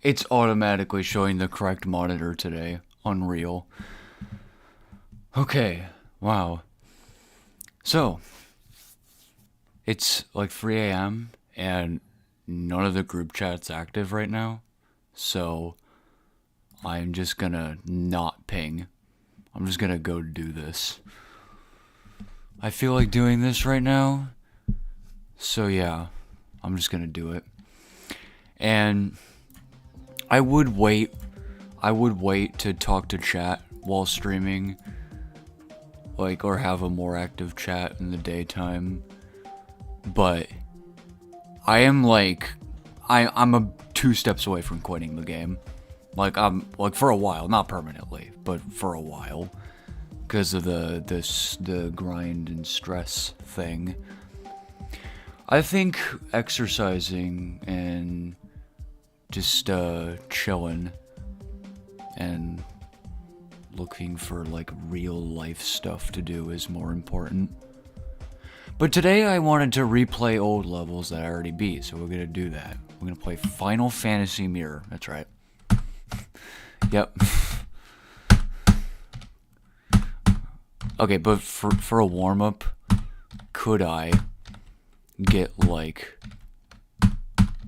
It's automatically showing the correct monitor today. Unreal. Okay, wow. So, it's like 3 a.m. and none of the group chat's active right now. So, I'm just gonna not ping. I'm just gonna go do this. I feel like doing this right now. So yeah, I'm just gonna do it. And I would wait to talk to chat while streaming, like, or have a more active chat in the daytime. But I am I'm a 2 steps away from quitting the game. Like, I'm like, for a while, not permanently, but for a while, because of the grind and stress thing. I think exercising and just chilling and looking for like real life stuff to do is more important. But today I wanted to replay old levels that I already beat, so we're gonna do that. We're gonna play Final Fantasy Mirror. That's right. Yep. Okay, but for a warm-up, could I get like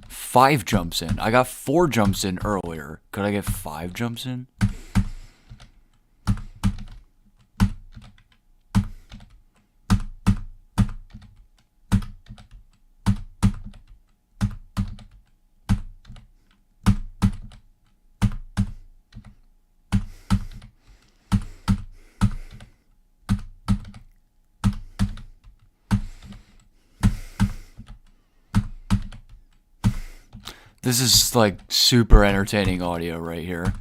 5 jumps in? I got 4 jumps in earlier. Could I get 5 jumps in? This is like super entertaining audio right here.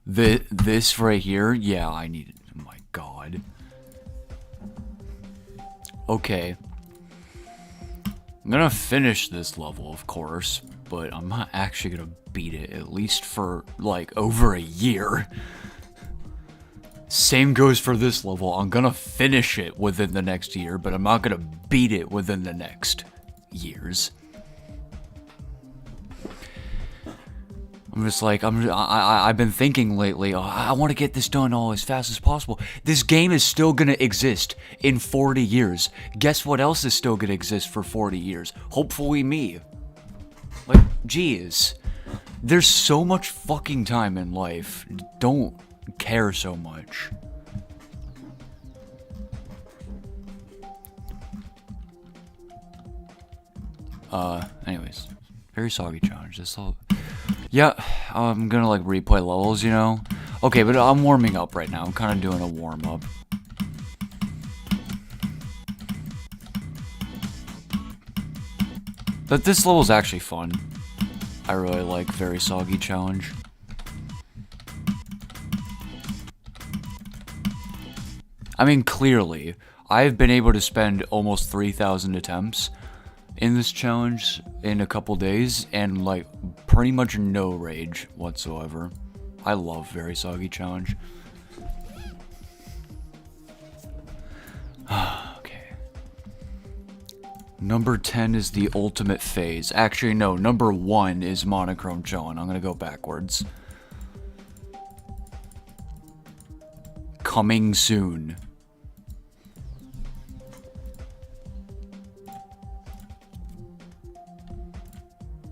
This right here, yeah, I need it. Oh my god. Okay. I'm gonna finish this level, of course, but I'm not actually gonna beat it, at least for like over a year. Same goes for this level. I'm gonna finish it within the next year, but I'm not gonna beat it within the next years. I'm just like, I've been thinking lately, oh, I want to get this done all as fast as possible. This game is still going to exist in 40 years. Guess what else is still going to exist for 40 years? Hopefully me. Like, geez. There's so much fucking time in life. Don't care so much. Anyways. Very soggy challenge. This all... Yeah, I'm gonna like replay levels, you know? Okay, but I'm warming up right now. I'm kind of doing a warm-up. But this level's actually fun. I really like Very Soggy Challenge. I mean, clearly, I've been able to spend almost 3,000 attempts in this challenge in a couple days, and like pretty much no rage whatsoever. I love Very Soggy Challenge. Okay. Number 10 is the ultimate phase. Actually, no, number 1 is Monochrome Chillin'. I'm gonna go backwards. Coming soon.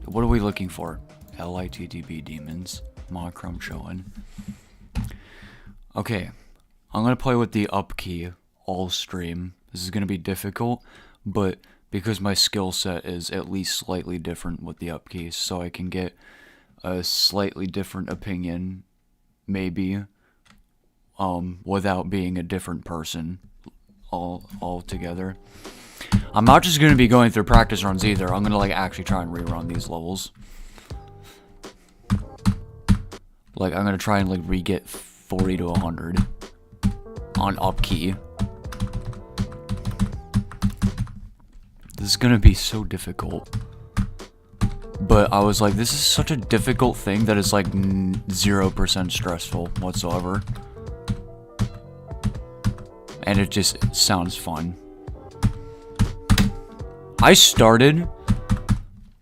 What are we looking for? LITTB demons. Monochrome Chillin'. Okay. I'm gonna play with the up key all stream. This is gonna be difficult, but because my skill set is at least slightly different with the up keys, so I can get a slightly different opinion, maybe, without being a different person all together. I'm not just going to be going through practice runs either. I'm going to like actually try and rerun these levels. Like, I'm going to try and like re-get 40 to 100 on up key. This is going to be so difficult. But I was like, this is such a difficult thing that is like 0% stressful whatsoever. And it just sounds fun. I started,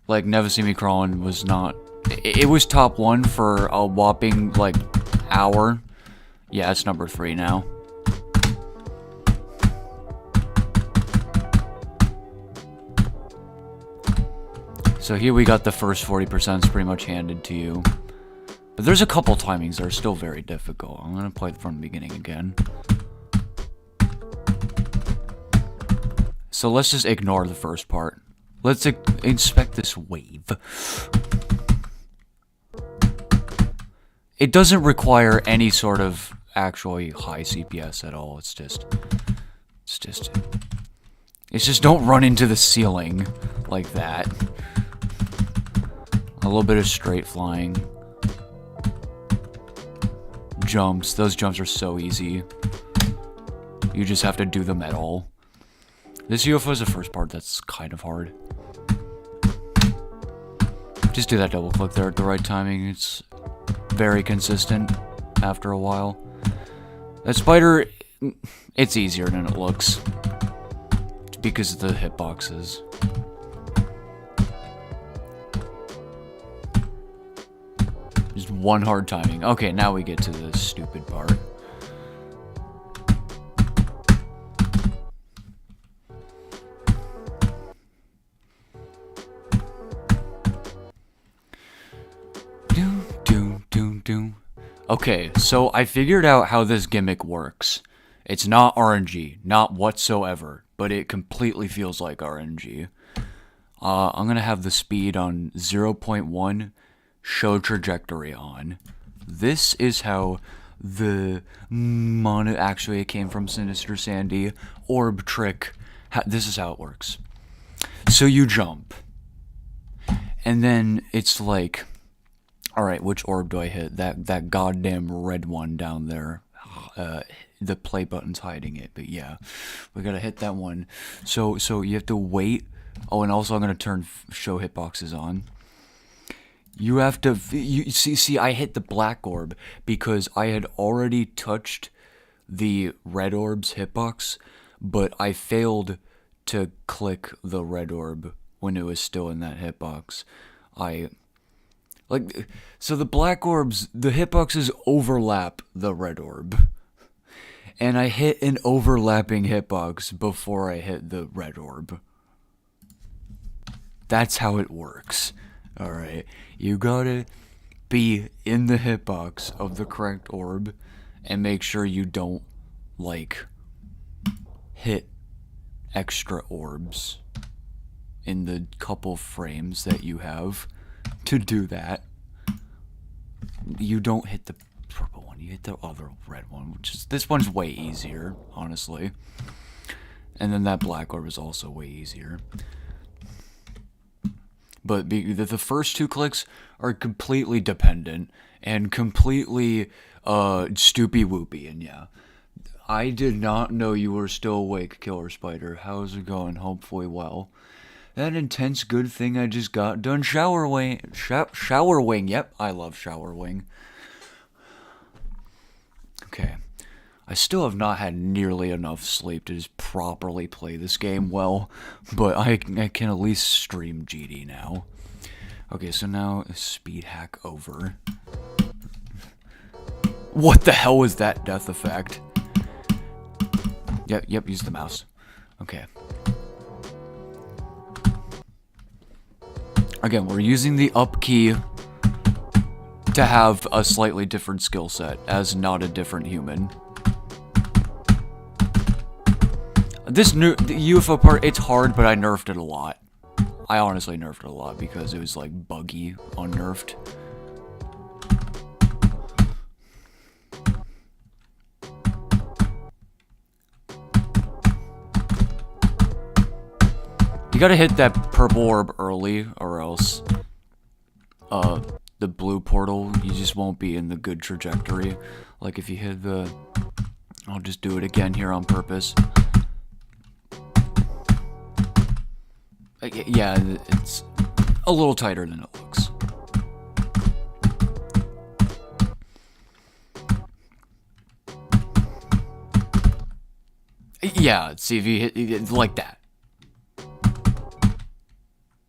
like, Never See Me Crawling was not It was top 1 for a whopping, like, hour. Yeah, it's number 3 now. So here we got the first 40% pretty much handed to you. But there's a couple timings that are still very difficult. I'm gonna play it from the beginning again. So let's just ignore the first part. Let's inspect this wave. It doesn't require any sort of actually high CPS at all. It's just don't run into the ceiling like that. A little bit of straight flying. Jumps. Those jumps are so easy. You just have to do them at all. This UFO is the first part that's kind of hard. Just do that double click there at the right timing. It's very consistent after a while. That spider, it's easier than it looks. It's because of the hitboxes. Just one hard timing. Okay, now we get to the stupid part. Okay, so I figured out how this gimmick works. It's not RNG, not whatsoever, but it completely feels like RNG. I'm gonna have the speed on 0.1, show trajectory on. This is how the actually it came from Sinister Sandy orb trick. This is how it works. So you jump, and then it's like, all right, which orb do I hit? That goddamn red one down there. The play button's hiding it, but yeah, we gotta hit that one. So you have to wait. Oh, and also I'm gonna turn show hitboxes on. You have to see. I hit the black orb because I had already touched the red orb's hitbox, but I failed to click the red orb when it was still in that hitbox. So the black orbs, the hitboxes overlap the red orb. And I hit an overlapping hitbox before I hit the red orb. That's how it works. Alright. You gotta be in the hitbox of the correct orb and make sure you don't, like, hit extra orbs in the couple frames that you have to do that. You don't hit the purple one, you hit the other red one, which is, this one's way easier, honestly. And then that black orb is also way easier. But the first two clicks are completely dependent and completely stoopy whoopy, and yeah. I did not know you were still awake, Killer Spider. How's it going? Hopefully well. That intense good thing I just got done. Shower wing. Yep, I love shower wing. Okay. I still have not had nearly enough sleep to just properly play this game well, but I can at least stream GD now. Okay, so now speed hack over. What the hell was that death effect? Yep, use the mouse. Okay. Again, we're using the up key to have a slightly different skill set as not a different human. This the UFO part, it's hard, but I nerfed it a lot. I honestly nerfed it a lot because it was like buggy on nerfed. You gotta hit that purple orb early, or else the blue portal, you just won't be in the good trajectory. Like if you hit the... I'll just do it again here on purpose. Yeah, it's a little tighter than it looks. Yeah, see if you hit it like that.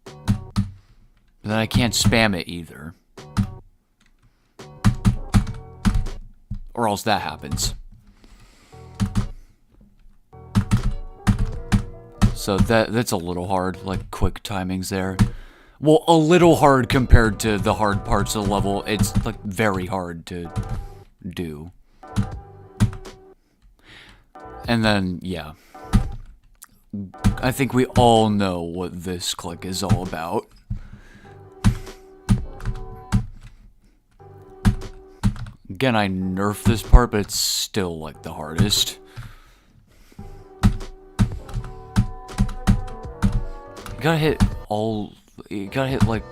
But then I can't spam it either. Or else that happens. So that's a little hard, like quick timings there. Well, a little hard compared to the hard parts of the level. It's like very hard to do. And then, yeah. I think we all know what this click is all about. Again, I nerfed this part, but it's still like the hardest. You gotta hit like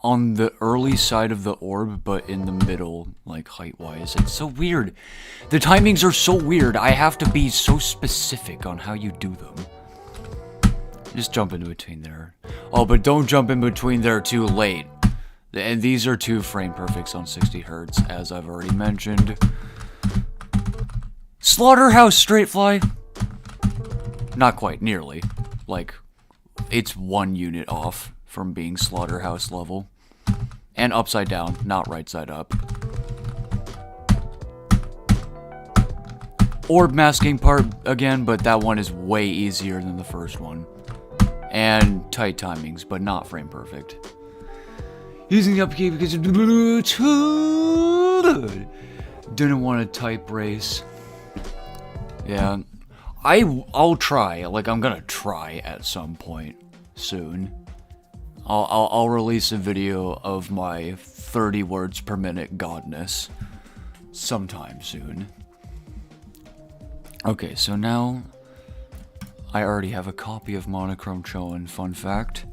on the early side of the orb, but in the middle, like height-wise. It's so weird. The timings are so weird. I have to be so specific on how you do them. Just jump in between there. Oh, but don't jump in between there too late. And these are 2 frame perfects on 60 hertz, as I've already mentioned. Slaughterhouse straight fly? Not quite, nearly. Like, it's 1 unit off from being slaughterhouse level. And upside down, not right side up. Orb masking part again, but that one is way easier than the first one. And tight timings, but not frame perfect. Using the upkeep because of Bluetooth. Didn't want to type race. Yeah. I'll try. Like, I'm gonna try at some point soon. I'll release a video of my 30 words per minute godness sometime soon. Okay, so now I already have a copy of Monochrome Choen, fun fact.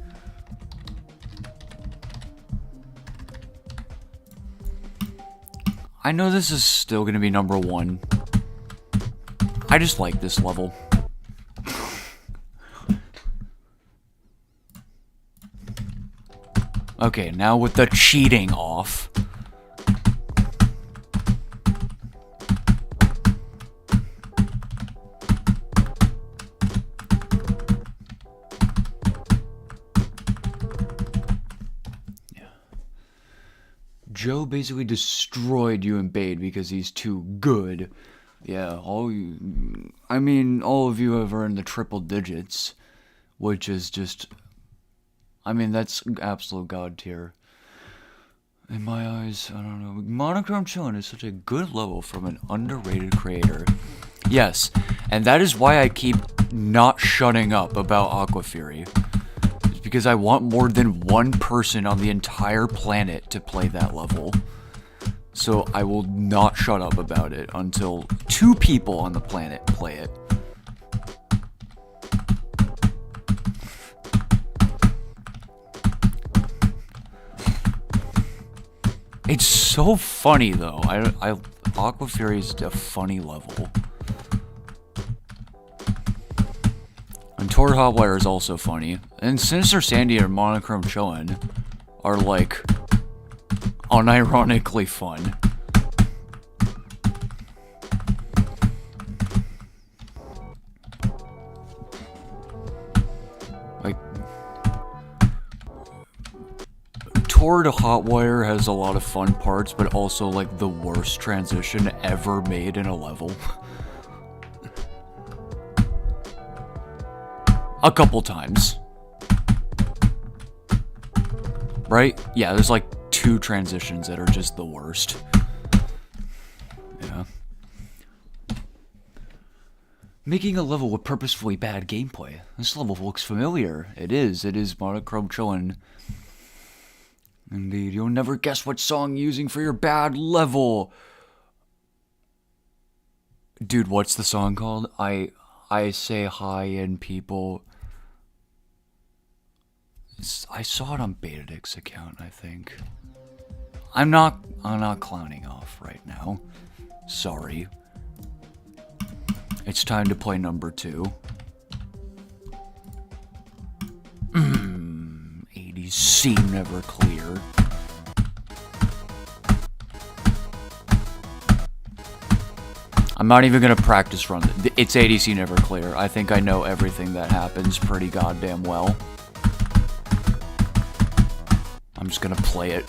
I know this is still gonna be number 1. I just like this level. Okay, now with the cheating off. Joe basically destroyed you and Bade because he's too good. Yeah, all of you have earned the triple digits, which is just, I mean, that's absolute god tier. In my eyes, I don't know. Monochrome Choen is such a good level from an underrated creator. Yes, and that is why I keep not shutting up about Aqua Fury. It's because I want more than one person on the entire planet to play that level. So I will not shut up about it until 2 people on the planet play it. It's so funny though. Aqua Fury is a funny level. And Tord Hotwire is also funny. And Sinister Sandy and Monochrome Choen are like unironically fun. Like, Tord Hotwire has a lot of fun parts, but also like the worst transition ever made in a level. A couple times. Right? Yeah, there's like 2 transitions that are just the worst. Yeah. Making a level with purposefully bad gameplay. This level looks familiar. It is Monochrome Choen. Indeed, you'll never guess what song using for your bad level. Dude, what's the song called? I say hi and people. I saw it on Betadic's account, I think. I'm not clowning off right now. Sorry. It's time to play number 2. 80s C never clear. I'm not even gonna practice run it. It's ADC never clear. I think I know everything that happens pretty goddamn well. I'm just gonna play it.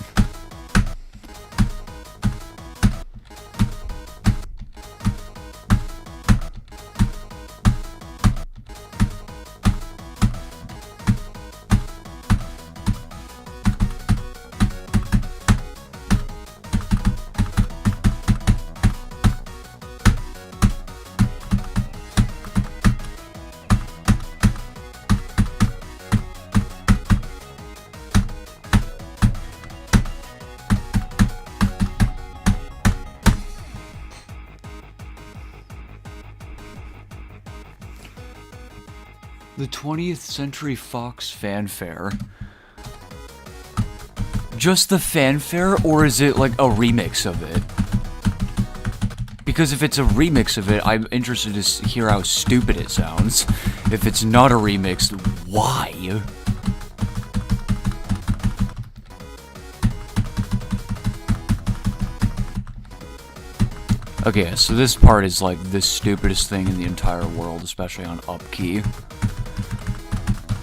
The 20th Century Fox fanfare. Just the fanfare, or is it like a remix of it? Because if it's a remix of it, I'm interested to hear how stupid it sounds. If it's not a remix, why? Okay, so this part is like the stupidest thing in the entire world, especially on up key.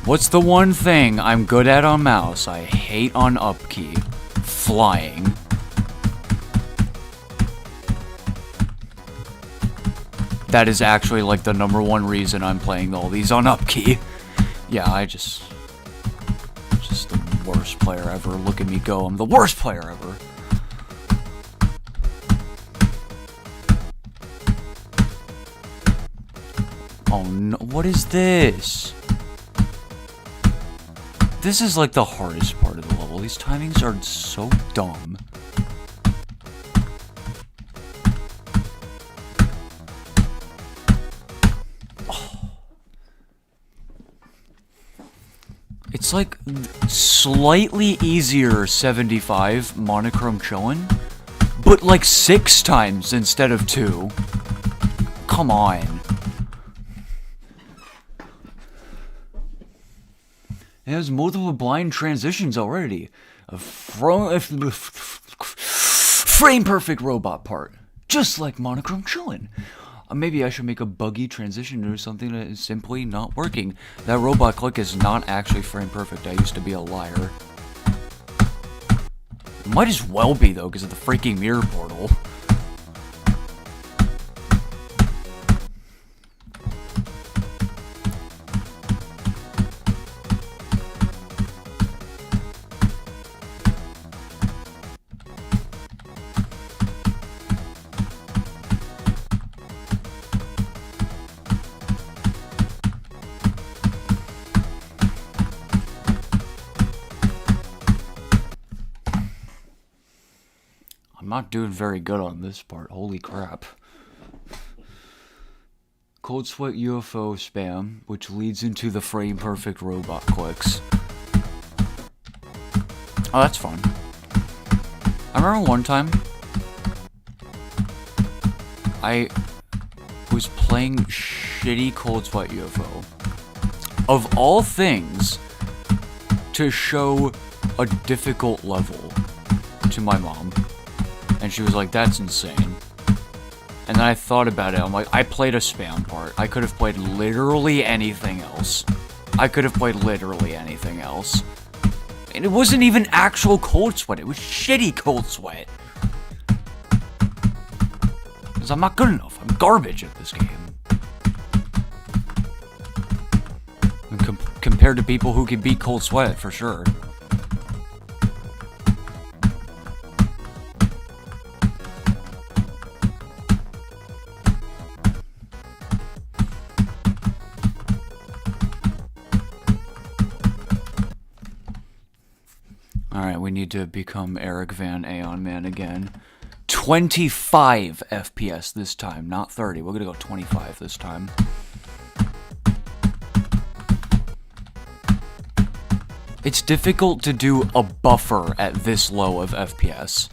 What's the one thing I'm good at on mouse? I hate on up key. Flying. That is actually like the #1 reason I'm playing all these on up key. Yeah, just the worst player ever. Look at me go, I'm the worst player ever. Oh no, what is this? This is like the hardest part of the level. These timings are so dumb. Oh. It's like slightly easier 75 monochrome chillin', but like 6 times instead of 2. Come on. It has multiple blind transitions already. A frame perfect robot part. Just like monochrome chillin'. Maybe I should make a buggy transition to something that is simply not working. That robot click is not actually frame perfect. I used to be a liar. Might as well be though, because of the freaking mirror portal. I'm not doing very good on this part. Holy crap. Cold sweat UFO spam, which leads into the frame perfect robot clicks. Oh, that's fun. I remember one time I was playing shitty cold sweat UFO. Of all things, to show a difficult level to my mom. And she was like, that's insane. And then I thought about it, I'm like, I played a spam part. I could have played literally anything else. And it wasn't even actual cold sweat, it was shitty cold sweat. Because I'm not good enough, I'm garbage at this game. Compared to people who can beat cold sweat, for sure. Alright, we need to become Eric Van Aeon Man again. 25 FPS this time, not 30. We're gonna go 25 this time. It's difficult to do a buffer at this low of FPS.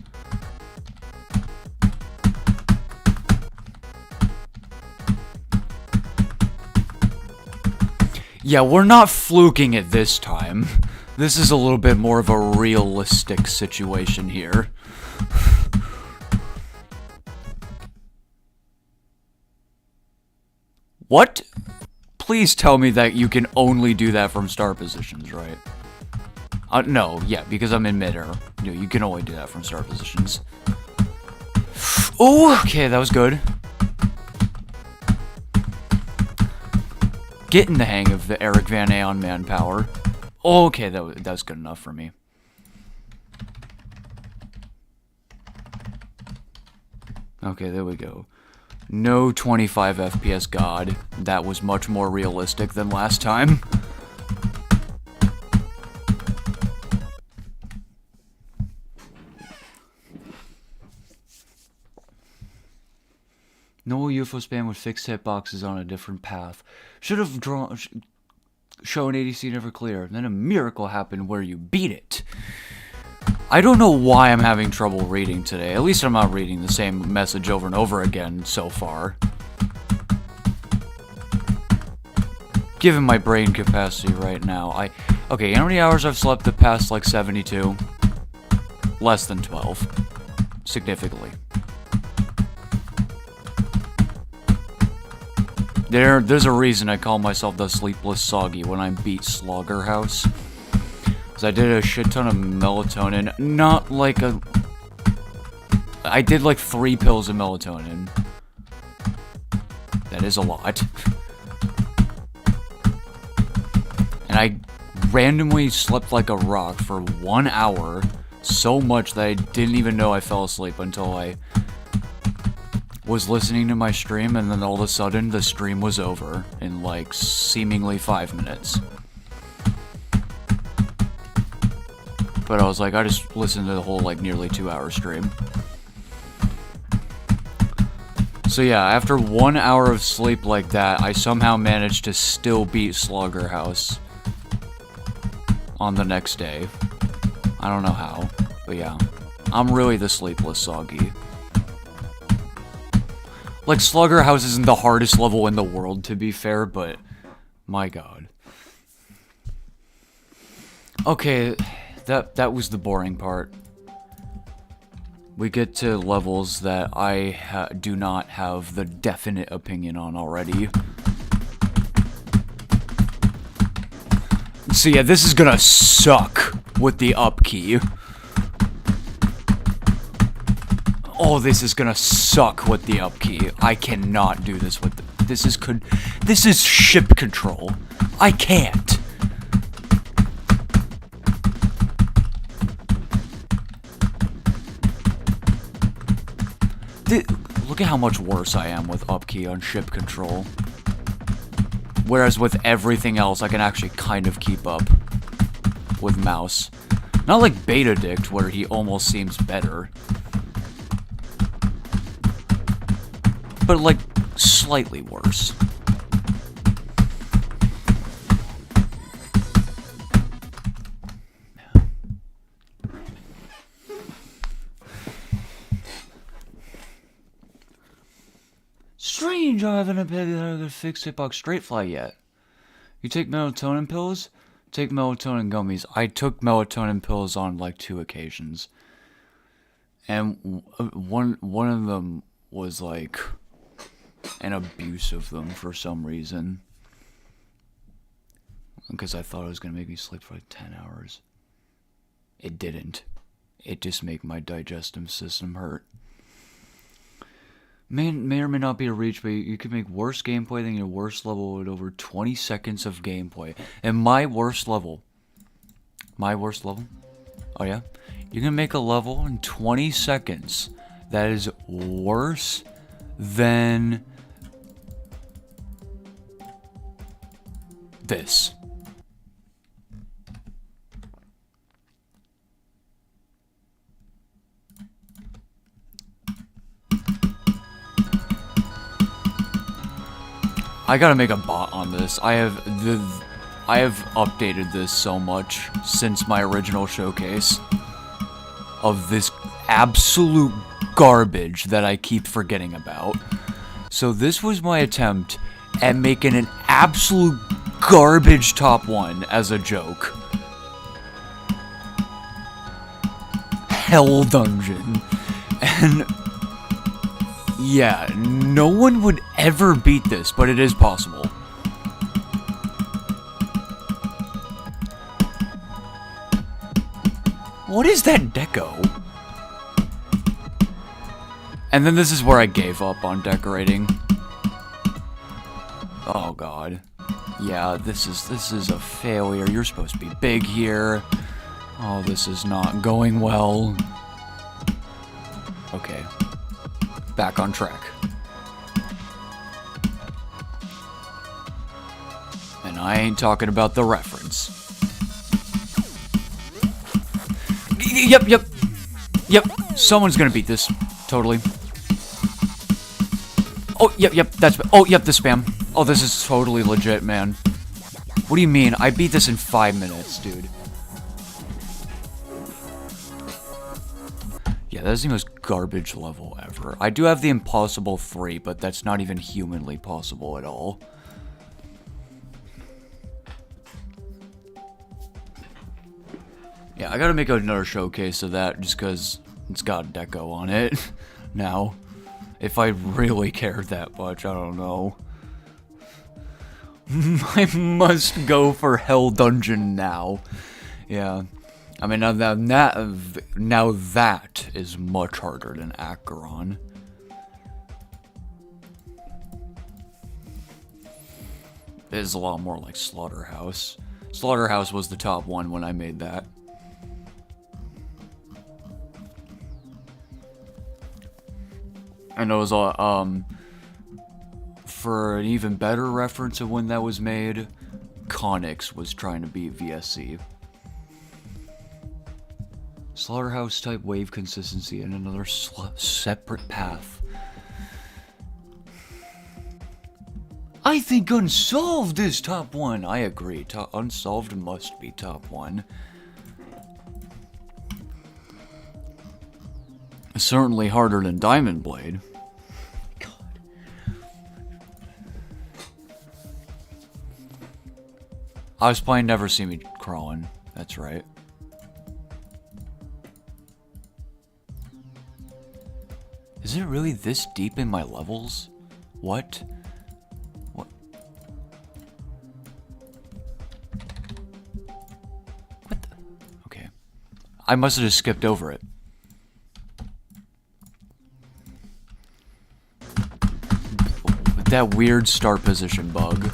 Yeah, we're not fluking it this time. This is a little bit more of a realistic situation here. What? Please tell me that you can only do that from start positions, right? No, yeah, because I'm in mid-air. You can only do that from start positions. Oh, okay, that was good. Getting the hang of the Eric Van Aeon manpower. Okay, that's good enough for me. Okay, there we go. No 25 FPS god. That was much more realistic than last time. No UFO spam with fixed hitboxes on a different path. Should have drawn... show an ADC never clear. And then a miracle happened where you beat it. I don't know why I'm having trouble reading today. At least I'm not reading the same message over and over again so far. Given my brain capacity right now, okay, you know how many hours I've slept the past, like, 72? Less than 12. Significantly. There's a reason I call myself the Sleepless Soggy when I beat Slaughterhouse. Because I did a shit ton of melatonin. Not like a... I did like 3 pills of melatonin. That is a lot. And I randomly slept like a rock for 1 hour. So much that I didn't even know I fell asleep until I was listening to my stream, and then all of a sudden the stream was over in like seemingly 5 minutes. But I was like, I just listened to the whole like nearly 2-hour stream. So yeah, after 1 hour of sleep like that, I somehow managed to still beat Slaughterhouse on the next day. I don't know how, but yeah. I'm really the Sleepless Soggy. Like, Slaughterhouse isn't the hardest level in the world, to be fair, but my god. Okay, that was the boring part. We get to levels that I do not have the definite opinion on already. So yeah, this is gonna suck with the up key. Oh, this is gonna suck with the up key. I cannot do this with this is ship control. I can't. Look at how much worse I am with up key on ship control. Whereas with everything else, I can actually kind of keep up with mouse. Not like Beta Dict, where he almost seems better. But like, slightly worse. Strange, I haven't a baby that I could fix Hitbox Straight Fly yet. You take melatonin pills? Take melatonin gummies. I took melatonin pills on like 2 occasions. And one of them was like an abuse of them for some reason. Because I thought it was going to make me sleep for like 10 hours. It didn't. It just made my digestive system hurt. May or may not be a reach, but you could make worse gameplay than your worst level with over 20 seconds of gameplay. And my worst level? Oh yeah? You can make a level in 20 seconds that is worse than this. I gotta make a bot on this. I have updated this so much since my original showcase of this absolute garbage that I keep forgetting about. So this was my attempt at making an absolute garbage top 1 as a joke. Hell Dungeon. And yeah, no one would ever beat this, but it is possible. What is that deco? And then this is where I gave up on decorating. Oh god. Yeah, this is a failure. You're supposed to be big here. Oh, this is not going well. Okay. Back on track. And I ain't talking about the reference. Yep. Someone's gonna beat this. Totally. Oh, yep, that's... Oh, yep, the spam. Oh, this is totally legit, man. What do you mean? I beat this in 5 minutes, dude. Yeah, that's the most garbage level ever. I do have the Impossible 3, but that's not even humanly possible at all. Yeah, I gotta make another showcase of that just because it's got Deco on it now. If I really cared that much, I don't know. I must go for Hell Dungeon now. Yeah. I mean, now that is much harder than Acheron. It is a lot more like Slaughterhouse. Slaughterhouse was the top one when I made that. And it was for an even better reference of when that was made, Connix was trying to beat VSC. Slaughterhouse type wave consistency and another separate path. I think Unsolved is top 1. I agree. Unsolved must be top 1. Certainly harder than Diamond Blade. God. I was playing Never See Me Crawling. That's right. Is it really this deep in my levels? What? What? What the? Okay. I must have just skipped over it. With that weird start position bug.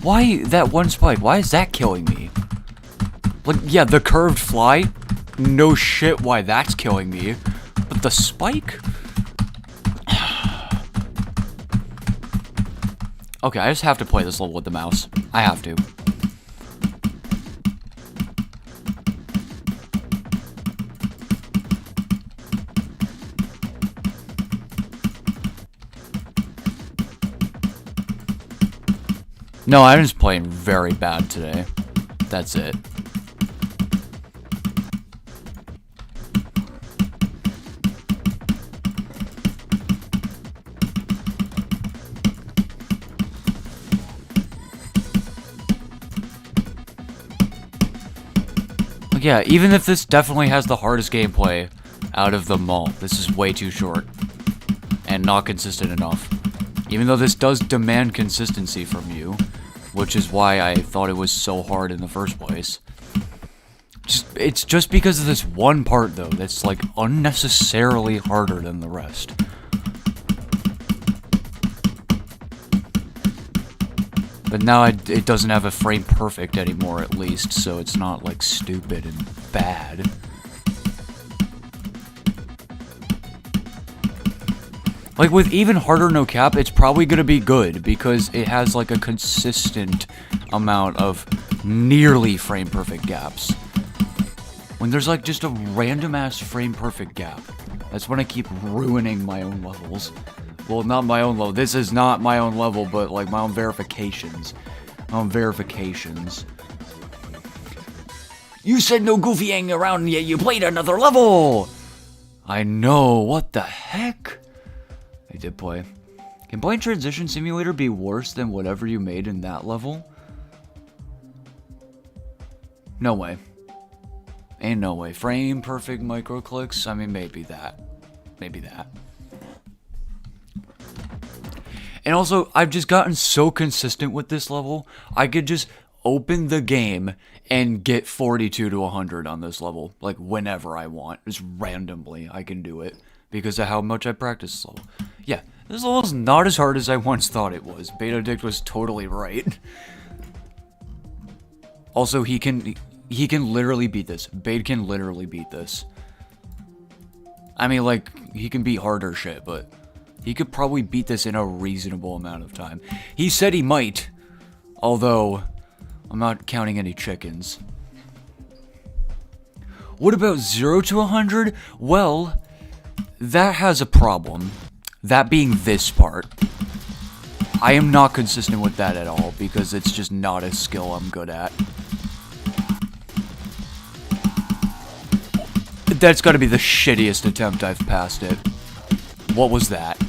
Why that one spike? Why is that killing me? Like, yeah, the curved fly? No shit why that's killing me. But the spike? Okay, I just have to play this level with the mouse. I have to. No, I'm just playing very bad today. That's it. Like, yeah, even if this definitely has the hardest gameplay out of them all, this is way too short. And not consistent enough. Even though this does demand consistency from you. Which is why I thought it was so hard in the first place. It's just because of this one part, though, that's, like, unnecessarily harder than the rest. But now it doesn't have a frame perfect anymore, at least, so it's not, like, stupid and bad. Like, with even harder no cap, it's probably gonna be good, because it has, like, a consistent amount of nearly frame-perfect gaps. When there's, like, just a random-ass frame-perfect gap, that's when I keep ruining my own levels. Well, not my own level. This is not my own level, but, like, my own verifications. My own verifications. You said no goofying around, yet you played another level! I know, what the heck? I did play. Can playing Transition Simulator be worse than whatever you made in that level? No way. Ain't no way. Frame perfect microclicks? I mean, maybe that. Maybe that. And also, I've just gotten so consistent with this level, I could just open the game and get 42 to 100 on this level. Like, whenever I want. Just randomly, I can do it. Because of how much I practice this level. Yeah, this level's not as hard as I once thought it was. Beta Dict was totally right. Also, he can literally beat this. Bait can literally beat this. I mean, like, he can beat harder shit, but he could probably beat this in a reasonable amount of time. He said he might, although I'm not counting any chickens. What about 0 to 100? Well, that has a problem. That being this part. I am not consistent with that at all, because it's just not a skill I'm good at. That's gotta be the shittiest attempt I've passed it. What was that?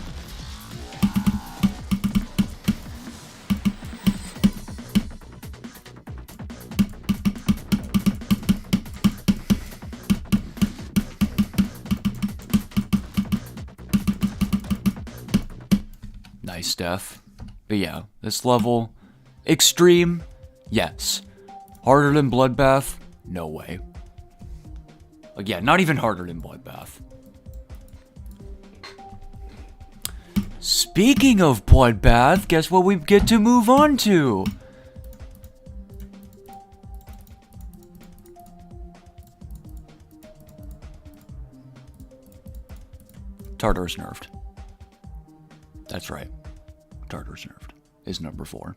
Nice stuff. But yeah, this level, extreme, yes. Harder than Bloodbath? No way. Like, yeah, not even harder than Bloodbath. Speaking of Bloodbath, guess what we get to move on to? Tartarus nerfed. That's right. Tartarus nerfed is number 4.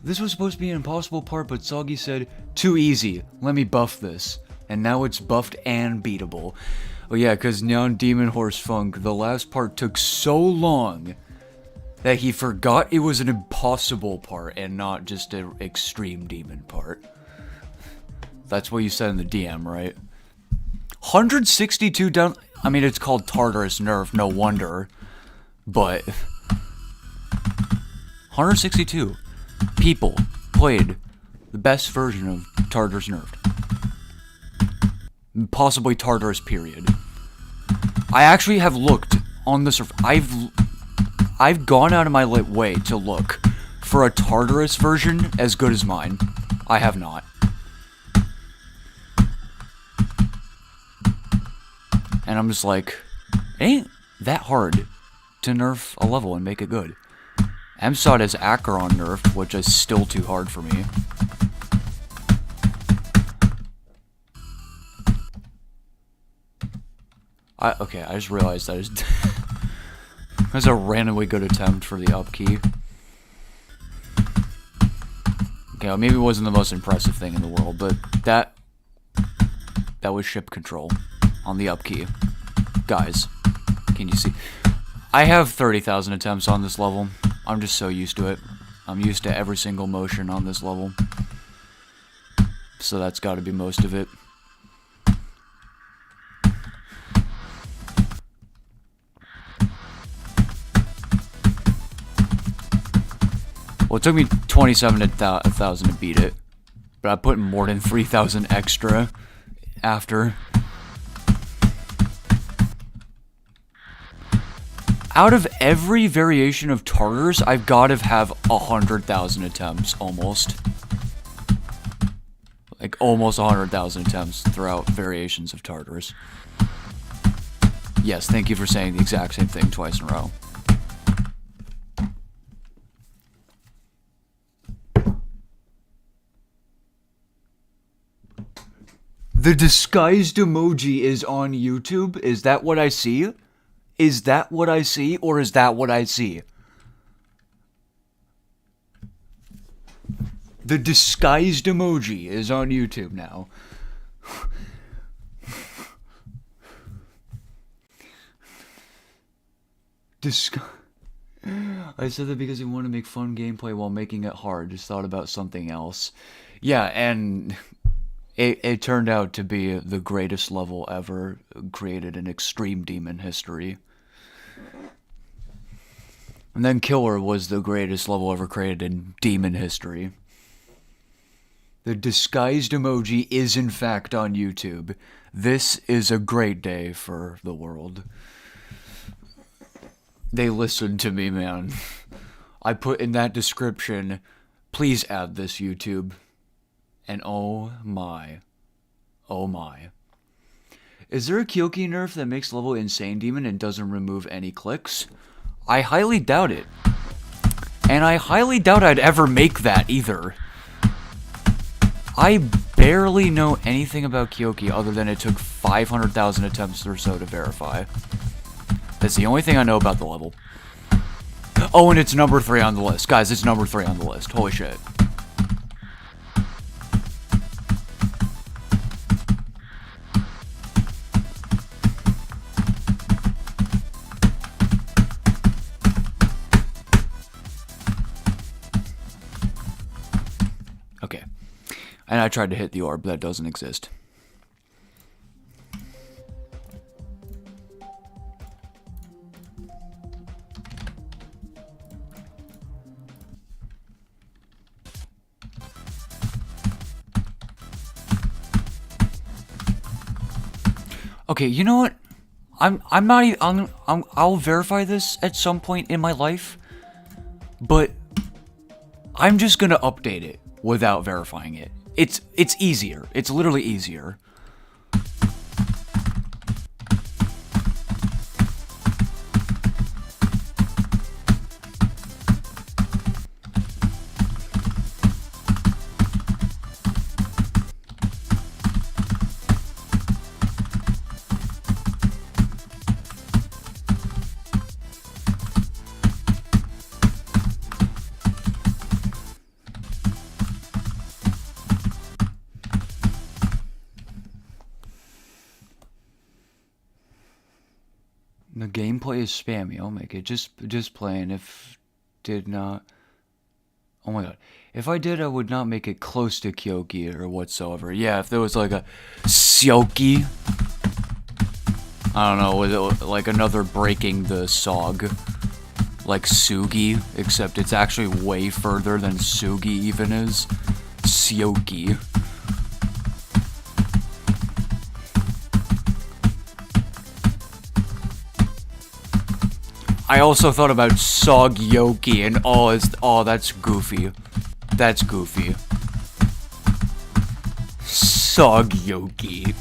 This was supposed to be an impossible part, but Soggy said, too easy, let me buff this. And now it's buffed and beatable. Oh yeah, because Neon Demon Horse Funk, the last part took so long that he forgot it was an impossible part and not just an extreme demon part. That's what you said in the DM, right? 162 down... I mean, it's called Tartarus Nerf, no wonder. But... 162 people played the best version of Tartarus Nerfed. Possibly Tartarus, period. I actually have looked on the surf. I've gone out of my way to look for a Tartarus version as good as mine. I have not. And I'm just like, it ain't that hard to nerf a level and make it good. MSOD has Acheron nerfed, which is still too hard for me. Okay, I just realized that is that's a randomly good attempt for the up key. Okay, well, maybe it wasn't the most impressive thing in the world, but that was ship control on the up key. Guys, can you see? I have 30,000 attempts on this level. I'm just so used to it. I'm used to every single motion on this level. So that's gotta be most of it. Well, it took me 27,000 to beat it. But I put more than 3,000 extra after. Out of every variation of Tartarus, I've got to have 100,000 attempts, almost. Like, almost 100,000 attempts throughout variations of Tartarus. Yes, thank you for saying the exact same thing twice in a row. The disguised emoji is on YouTube? Is that what I see? Is that what I see, or is that what I see? The disguised emoji is on YouTube now. I said that because he wanted to make fun gameplay while making it hard. Just thought about something else. Yeah, and it turned out to be the greatest level ever created in Extreme Demon history. And then Killer was the greatest level ever created in Demon history. The disguised emoji is in fact on YouTube. This is a great day for the world. They listened to me, man. I put in that description, please add this, YouTube. And oh my. Oh my. Is there a Kyoki nerf that makes level Insane Demon and doesn't remove any clicks? I highly doubt it. And I highly doubt I'd ever make that either. I barely know anything about Kyoki other than it took 500,000 attempts or so to verify. That's the only thing I know about the level. Oh, and it's number 3 on the list. Guys, it's number 3 on the list. Holy shit. Okay. And I tried to hit the orb. That doesn't exist. Okay, you know what? I'm not even, I'll verify this at some point in my life, but I'm just gonna update it without verifying it. It's easier. It's literally easier. The gameplay is spammy. I'll make it. Just playing. If did not. Oh my god. If I did, I would not make it close to Kyoki or whatsoever. Yeah, if there was like a Syoki. I don't know, was it like another breaking the Sog. Like Sugi, except it's actually way further than Sugi even is. Syoki. I also thought about Sogyoki and that's goofy. That's goofy. Sogyoki.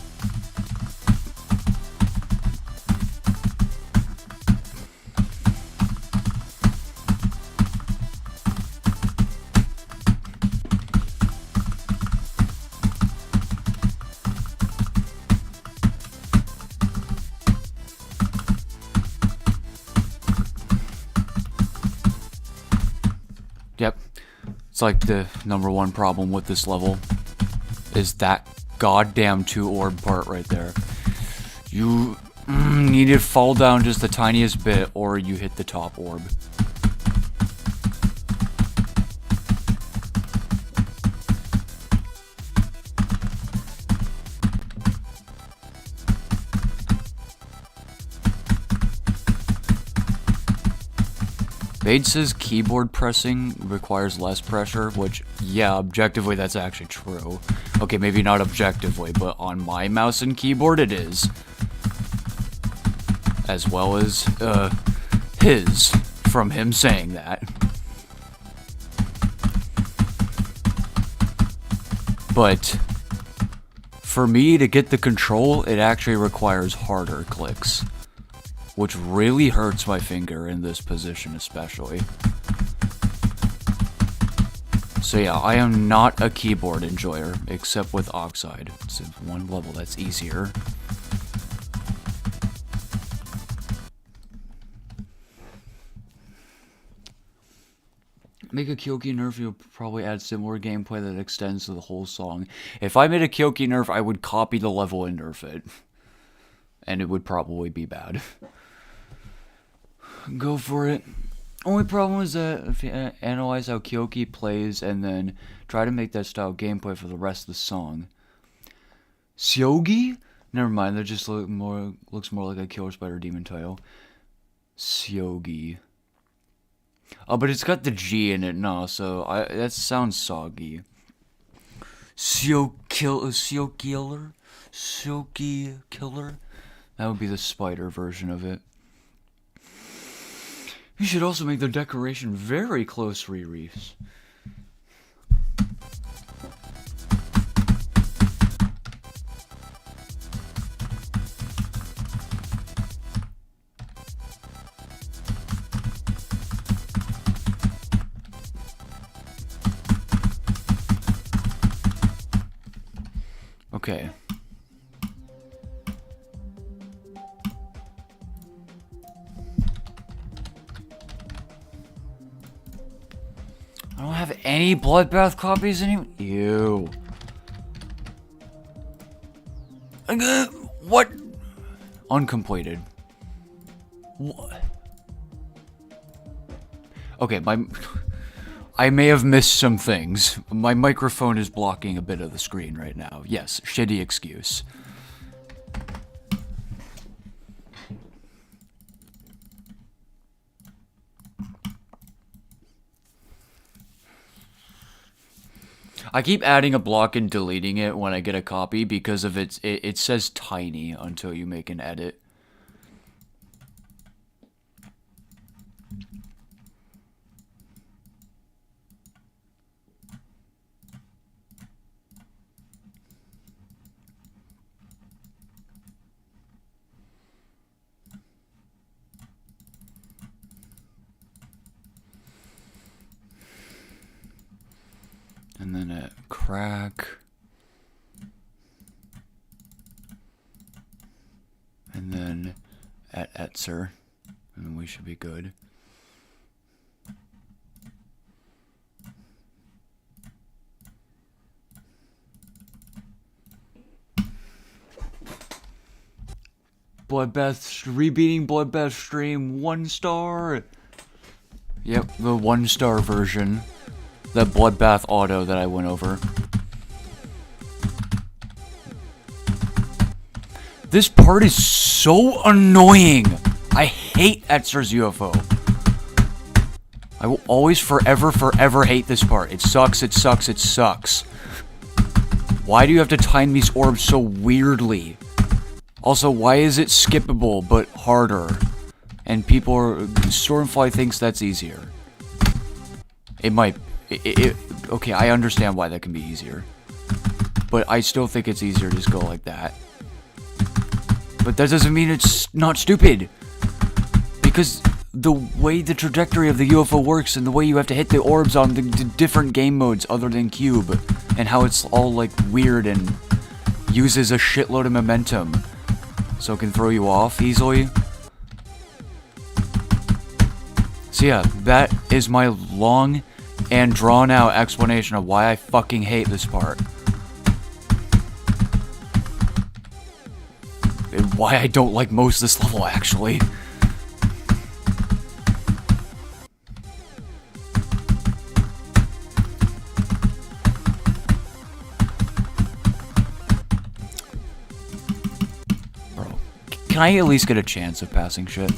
Yep. It's like the #1 problem with this level is that goddamn 2 orb part right there. You need to fall down just the tiniest bit or you hit the top orb. Bade says keyboard pressing requires less pressure, which, yeah, objectively that's actually true. Okay, maybe not objectively, but on my mouse and keyboard it is. As well as, his, from him saying that. But, for me to get the control, it actually requires harder clicks. Which really hurts my finger in this position especially. So yeah, I am not a keyboard enjoyer, except with Oxide. It's one level that's easier. Make a Kyoki nerf, you'll probably add similar gameplay that extends to the whole song. If I made a Kyoki nerf, I would copy the level and nerf it. And it would probably be bad. Go for it. Only problem is that if you analyze how Kyoki plays and then try to make that style gameplay for the rest of the song. Syogi? Never mind, that just looks more like a Killer Spider Demon title. Syogi. Oh, but it's got the G in it now, so that sounds soggy. Syoki Killer? That would be the spider version of it. You should also make the decoration very close, Reese. Okay. I don't have any Bloodbath copies anymore. Ew. What? Uncompleted. What? Okay, I may have missed some things. My microphone is blocking a bit of the screen right now. Yes, shitty excuse. I keep adding a block and deleting it when I get a copy because of it says tiny until you make an edit. And then a crack. And then at Etzer. And we should be good. Bloodbath, rebeating Bloodbath stream, 1 star. Yep, the 1 star version. The Bloodbath auto that I went over. This part is so annoying. I hate Etzer's UFO. I will always, forever hate this part. It sucks, it sucks, it sucks. Why do you have to time these orbs so weirdly? Also, why is it skippable but harder? And people are... Stormfly thinks that's easier. It might... okay, I understand why that can be easier. But I still think it's easier to just go like that. But that doesn't mean it's not stupid. Because the way the trajectory of the UFO works and the way you have to hit the orbs on the different game modes other than Cube, and how it's all like weird and uses a shitload of momentum so it can throw you off easily. So yeah, that is my long and drawn out explanation of why I fucking hate this part. And why I don't like most of this level, actually. Bro, can I at least get a chance of passing shit?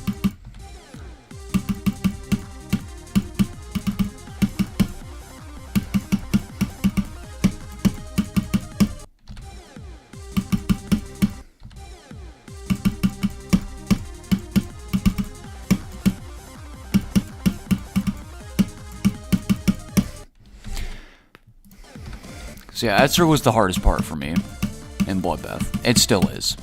So yeah, Etzer was the hardest part for me in Bloodbath. It still is.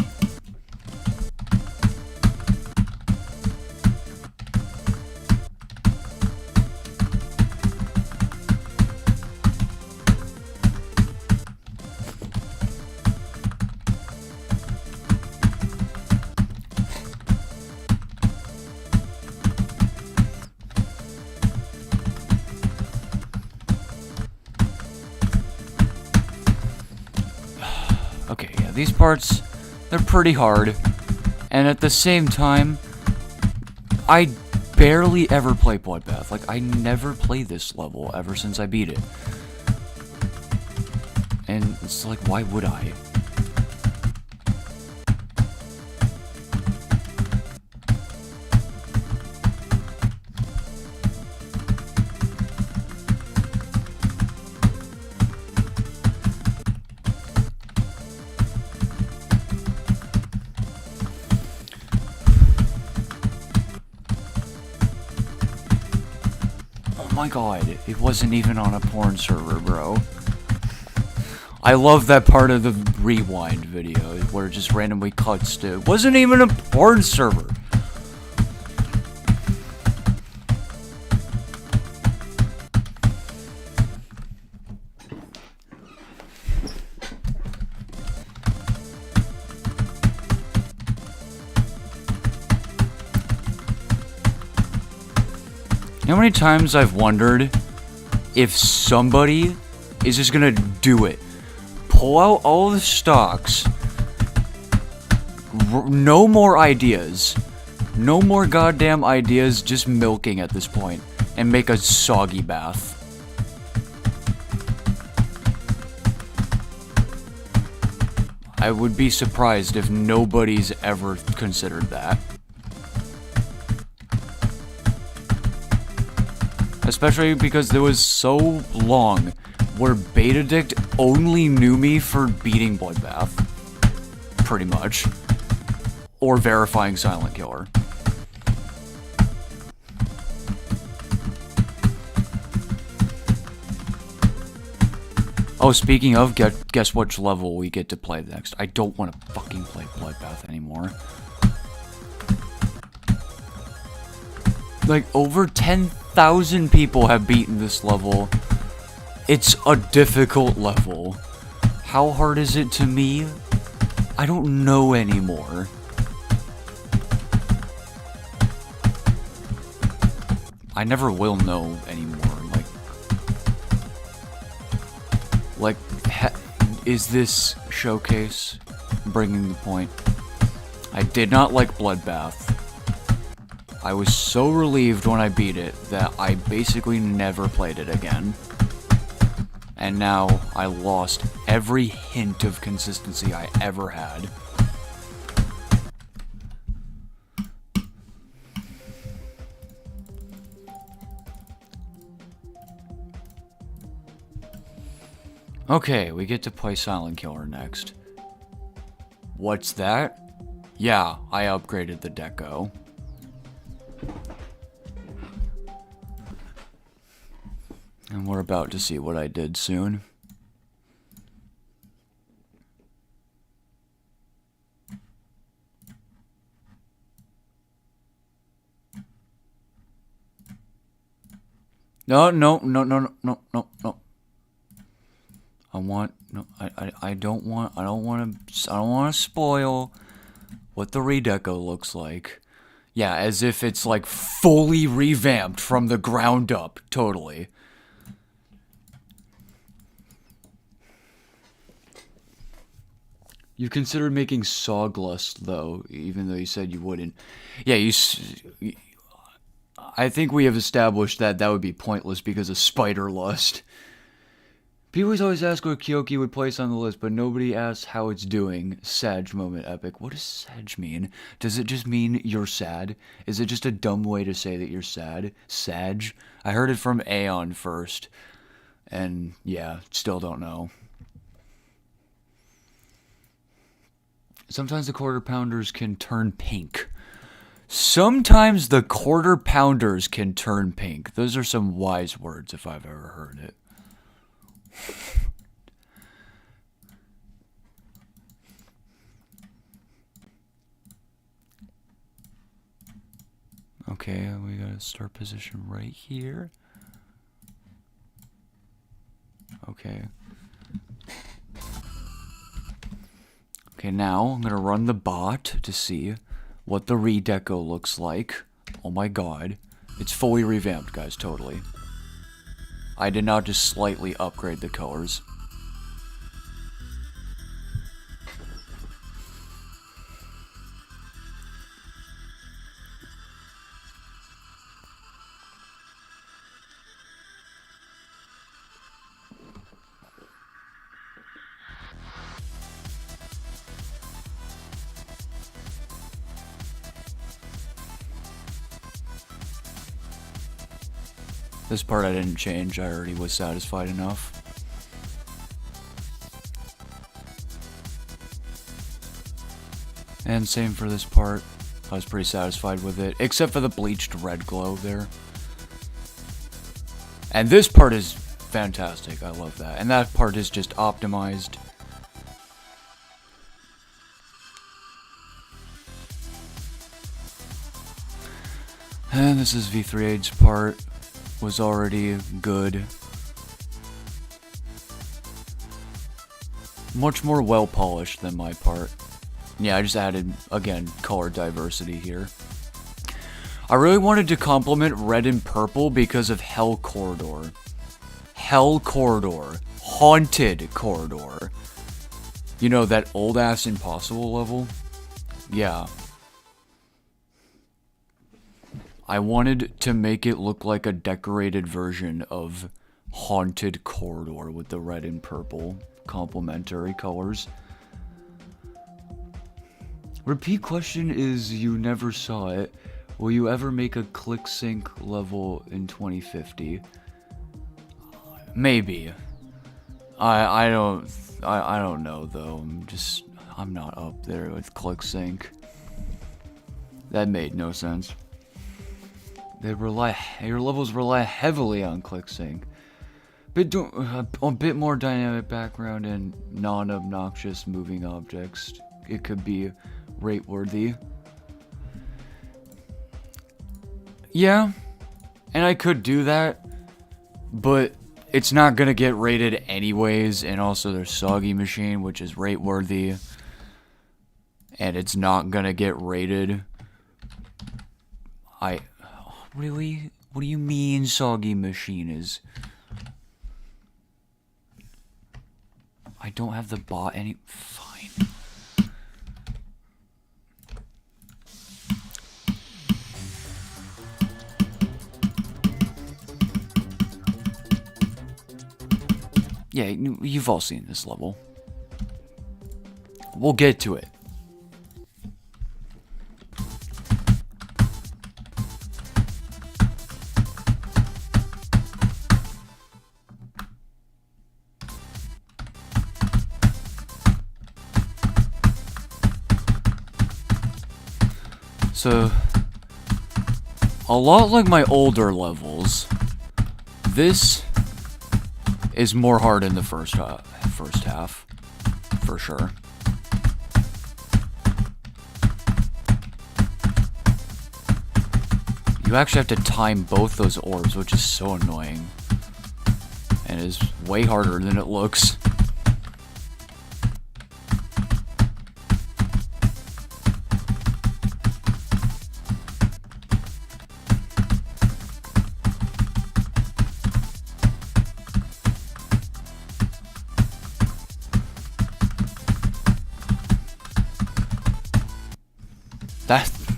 Okay, yeah, these parts, they're pretty hard, and at the same time, I barely ever play Bloodbath. Like, I never play this level ever since I beat it. And it's like, why would I? Oh my god, it wasn't even on a porn server, bro. I love that part of the rewind video where it just randomly cuts to... It wasn't even a porn server. You know how many times I've wondered if somebody is just gonna do it? Pull out all the stocks. No more ideas. No more goddamn ideas, just milking at this point. And make a soggy bath. I would be surprised if nobody's ever considered that. Especially because there was so long where Betadict only knew me for beating Bloodbath. Pretty much. Or verifying Silent Killer. Oh, speaking of, guess which level we get to play next. I don't want to fucking play Bloodbath anymore. Like, over 10,000 people have beaten this level. It's a difficult level. How hard is it to me? I don't know anymore. I never will know anymore. Is this showcase bringing the point? I did not like Bloodbath. I was so relieved when I beat it that I basically never played it again. And now I lost every hint of consistency I ever had. Okay, we get to play Silent Killer next. What's that? Yeah, I upgraded the deco. And we're about to see what I did soon. No. I don't want to spoil what the redeco looks like. Yeah, as if it's like fully revamped from the ground up, totally. You considered making Sawglust though, even though you said you wouldn't. Yeah, I think we have established that that would be pointless because of Spider Lust. People always ask what Kyoki would place on the list, but nobody asks how it's doing. Sag moment epic. What does Sag mean? Does it just mean you're sad? Is it just a dumb way to say that you're sad? Sag? I heard it from Aeon first. And yeah, still don't know. Sometimes the quarter pounders can turn pink. Sometimes the quarter pounders can turn pink. Those are some wise words if I've ever heard it. Okay, we got a start position right here. Okay. Okay, now I'm gonna run the bot to see what the redeco looks like. Oh my god. It's fully revamped, guys, totally. I did not just slightly upgrade the colors. This part I didn't change, I already was satisfied enough. And same for this part, I was pretty satisfied with it, except for the bleached red glow there. And this part is fantastic, I love that. And that part is just optimized. And this is V3H's part. Was already good. Much more well polished than my part. Yeah, I just added, again, color diversity here. I really wanted to compliment red and purple because of Hell Corridor. Hell Corridor. Haunted Corridor. You know, that old-ass Impossible level? Yeah. I wanted to make it look like a decorated version of Haunted Corridor with the red and purple complementary colors. Repeat question is, you never saw it. Will you ever make a ClickSync level in 2050? Maybe. I don't know though. I'm not up there with ClickSync. That made no sense. Your levels rely heavily on ClickSync. A bit more dynamic background and non-obnoxious moving objects. It could be rate-worthy. Yeah, and I could do that, but it's not gonna get rated anyways, and also there's Soggy Machine, which is rate-worthy, and it's not gonna get rated. Really? What do you mean Soggy Machine is... I don't have the bot any... Fine. Yeah, you've all seen this level. We'll get to it. So, a lot like my older levels, this is more hard in the first half, for sure. You actually have to time both those orbs, which is so annoying, and is way harder than it looks.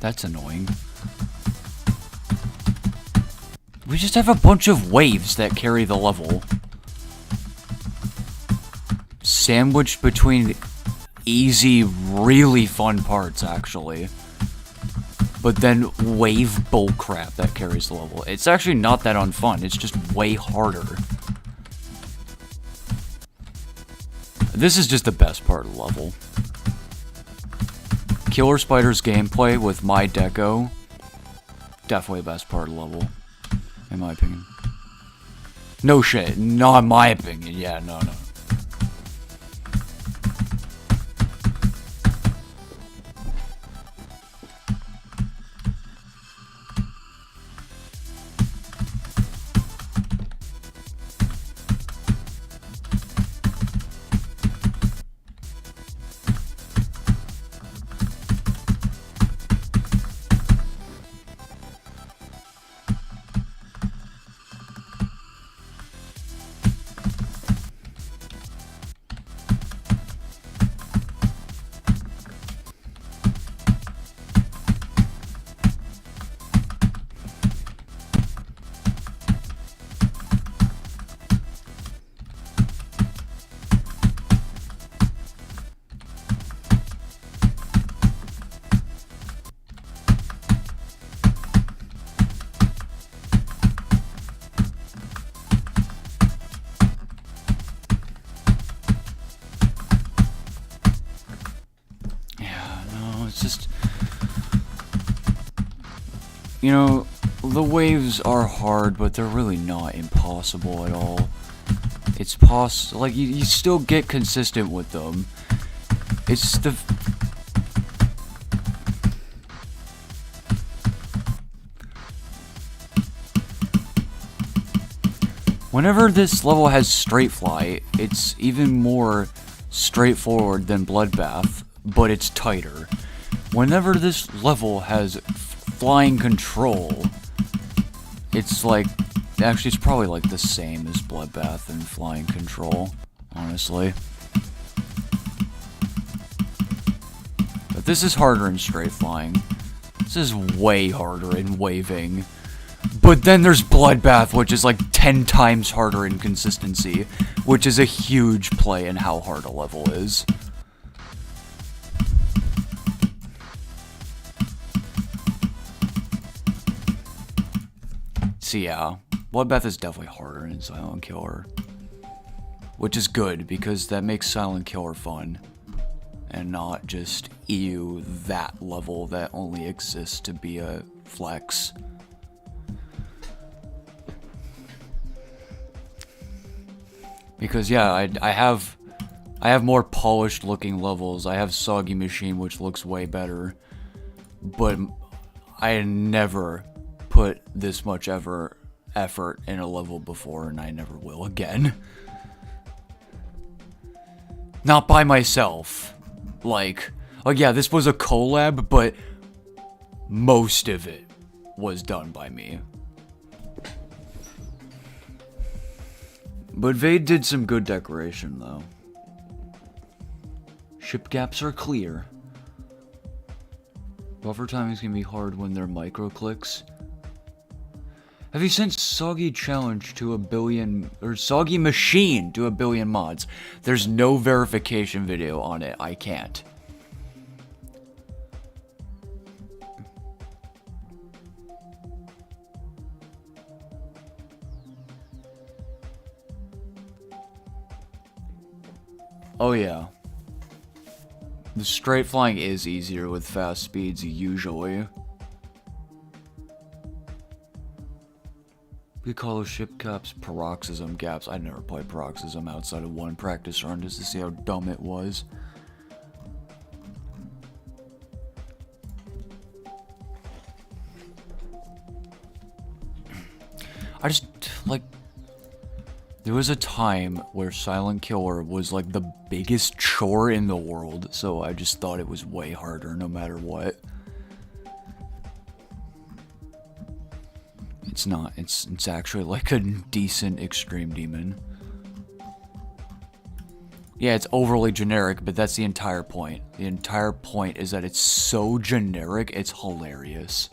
That's annoying. We just have a bunch of waves that carry the level. Sandwiched between easy, really fun parts, actually. But then wave bullcrap that carries the level. It's actually not that unfun, it's just way harder. This is just the best part of the level. Killer Spider's gameplay with my deco, definitely the best part of the level, in my opinion. No shit, not my opinion, yeah, no. You know, the waves are hard, but they're really not impossible at all. It's possible, like, you still get consistent with them. It's the... Whenever this level has straight fly, it's even more straightforward than Bloodbath, but it's tighter. Whenever this level has flying control, it's like, actually it's probably like the same as Bloodbath and flying control, honestly. But this is harder in straight flying. This is way harder in waving. But then there's Bloodbath, which is like 10 times harder in consistency, which is a huge play in how hard a level is. So yeah, Bloodbath is definitely harder in Silent Killer. Which is good, because that makes Silent Killer fun. And not just, ew, that level that only exists to be a flex. Because yeah, I have more polished looking levels. I have Soggy Machine, which looks way better. But I never put this much effort in a level before, and I never will again. Not by myself. Like, oh yeah, this was a collab, but most of it was done by me. But Vade did some good decoration, though. Ship gaps are clear. Buffer timings can be hard when they're micro clicks. Have you sent Soggy Challenge to 1 billion, or Soggy Machine to 1 billion mods? There's no verification video on it. I can't. Oh yeah. The straight flying is easier with fast speeds, usually. We call those ship caps paroxysm gaps. I never played paroxysm outside of one practice run just to see how dumb it was. I just, like, there was a time where Silent Killer was like the biggest chore in the world, so I just thought it was way harder no matter what. It's not. It's actually like a decent extreme demon. Yeah, it's overly generic, but that's the entire point. The entire point is that it's so generic, it's hilarious.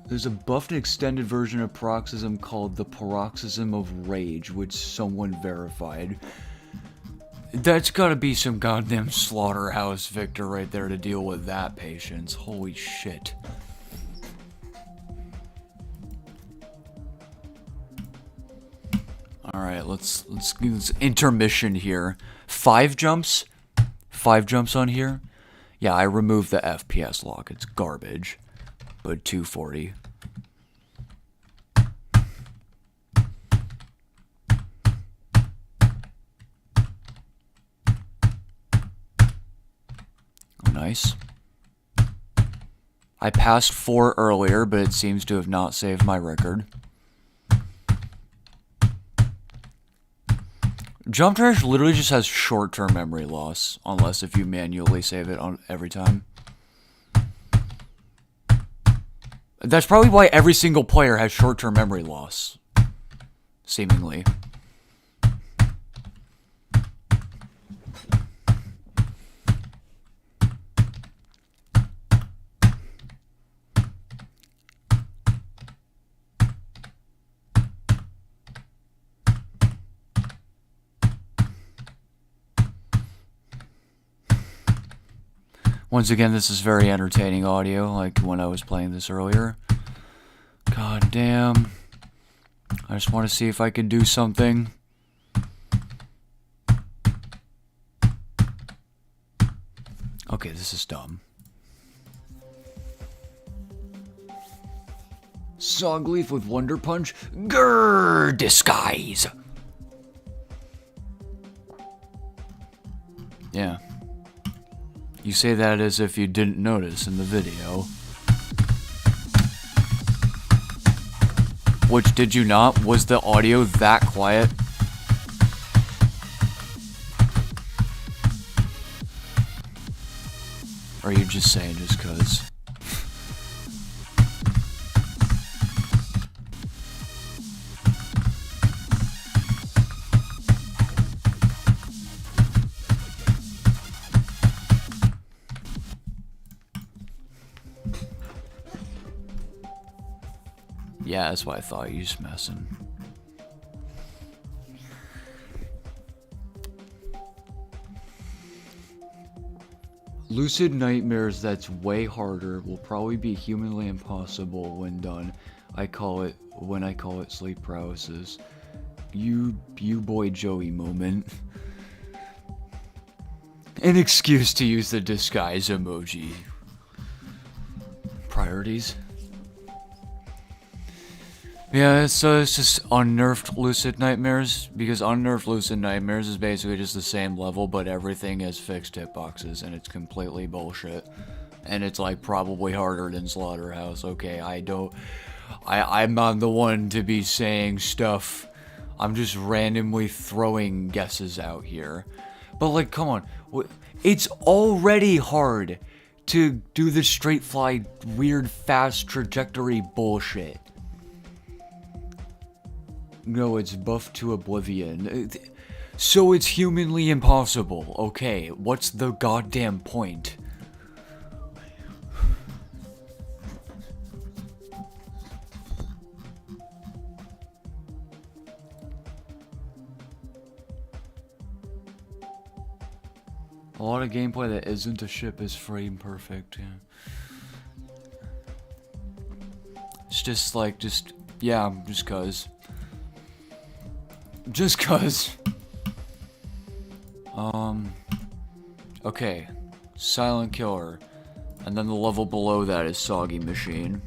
There's a buffed and extended version of Paroxysm called the Paroxysm of Rage, which someone verified. That's gotta be some goddamn slaughterhouse Victor right there to deal with that patience. Holy shit. Alright, let's intermission here. 5 jumps? 5 jumps on here? Yeah, I removed the FPS lock. It's garbage. But 240. Nice. I passed 4 earlier, but it seems to have not saved my record. Jump Trash literally just has short-term memory loss, unless if you manually save it on every time. That's probably why every single player has short-term memory loss. Seemingly. Once again, this is very entertaining audio, like when I was playing this earlier. God damn. I just want to see if I can do something. Okay, this is dumb. Songleaf with Wonder Punch. Grrr, disguise. Yeah. You say that as if you didn't notice in the video. Which, did you not? Was the audio that quiet? Or are you just saying just cause? Yeah, that's what I thought. You just messing. Lucid nightmares that's way harder will probably be humanly impossible when done. I call it sleep paralysis. You boy Joey moment. An excuse to use the disguise emoji. Priorities. Yeah, so it's just unnerfed lucid nightmares, because unnerfed lucid nightmares is basically just the same level, but everything is fixed hitboxes, and it's completely bullshit. And it's like probably harder than Slaughterhouse. Okay, I'm not the one to be saying stuff. I'm just randomly throwing guesses out here. But like, come on, it's already hard to do the straight fly, weird, fast trajectory bullshit. No, it's buffed to oblivion. So it's humanly impossible. Okay, what's the goddamn point? A lot of gameplay that isn't a ship is frame perfect, yeah. It's just like, yeah, just cuz. Just cuz. Okay. Silent Killer. And then the level below that is Soggy Machine.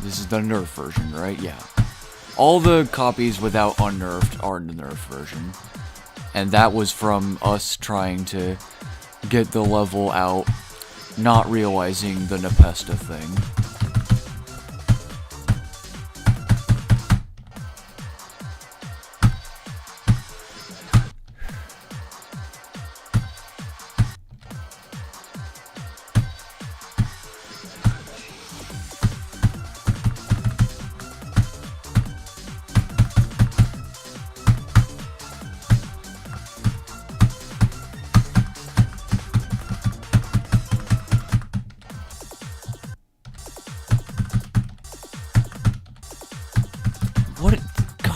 This is the nerf version, right? Yeah. All the copies without unnerfed are the nerf version. And that was from us trying to get the level out, not realizing the Nepesta thing.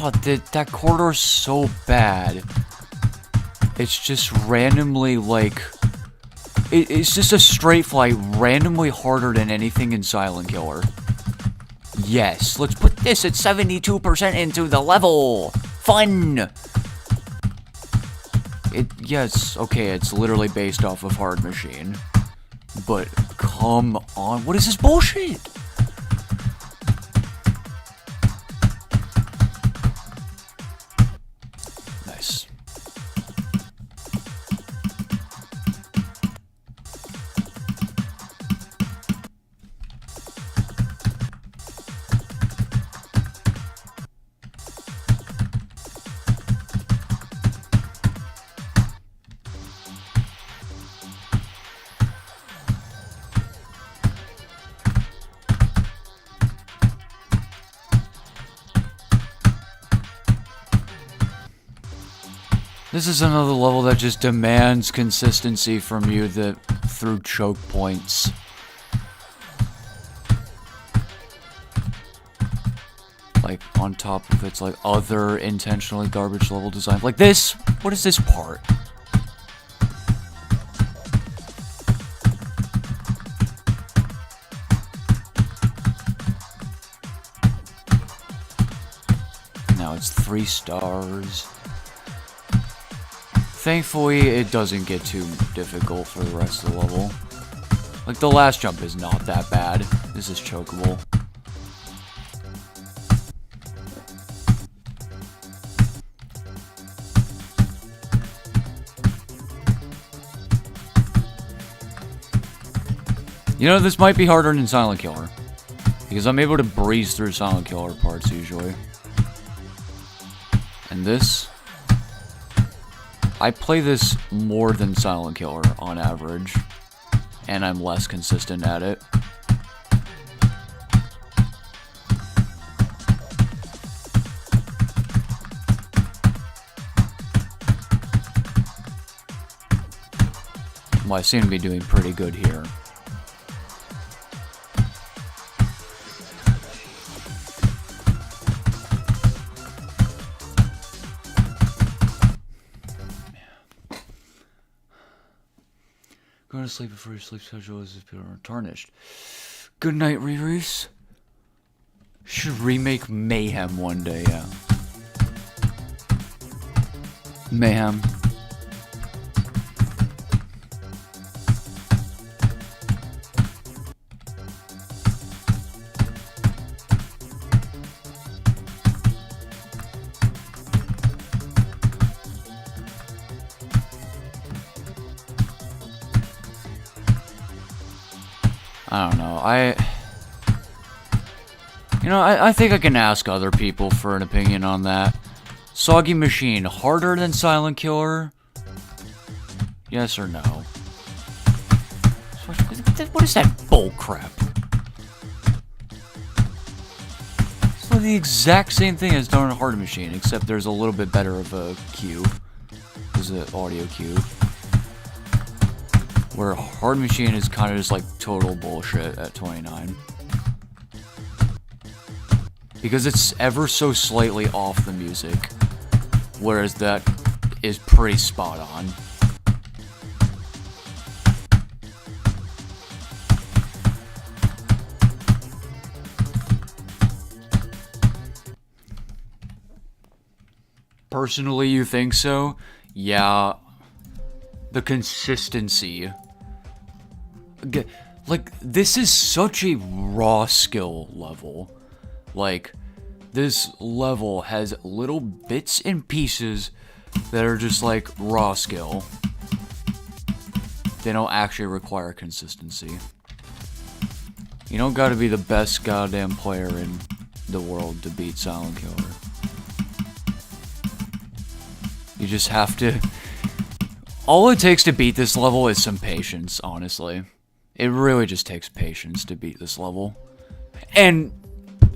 God, that corridor's so bad. It's just randomly, like... It's just a straight fly, randomly harder than anything in Silent Killer. Yes, let's put this at 72% into the level! Fun! Yes, okay, it's literally based off of Hard Machine. But, come on, what is this bullshit? Nice. This is another level that just demands consistency from you through choke points. Like, on top of its, like, other intentionally garbage level design. Like this! What is this part? Now it's 3 stars. Thankfully, it doesn't get too difficult for the rest of the level. Like, the last jump is not that bad. This is chokeable. You know, this might be harder than Silent Killer. Because I'm able to breeze through Silent Killer parts usually. And this... I play this more than Silent Killer on average, and I'm less consistent at it. Well, I seem to be doing pretty good here. Going to sleep before your sleep schedule is tarnished. Good night, Reese. Should remake Mayhem one day, yeah. Mayhem. I don't know, I think I can ask other people for an opinion on that. Soggy Machine, harder than Silent Killer? Yes or no? What is that bullcrap? It's like the exact same thing as Darn Hard Machine, except there's a little bit better of a cue. There's an audio cue. Where Hard Machine is kind of just like total bullshit at 29. Because it's ever so slightly off the music. Whereas that is pretty spot on. Personally, you think so? Yeah. The consistency. Like, this is such a raw skill level. Like, this level has little bits and pieces that are just like raw skill. They don't actually require consistency. You don't gotta be the best goddamn player in the world to beat Silent Killer. You just have to... All it takes to beat this level is some patience, honestly. It really just takes patience to beat this level. And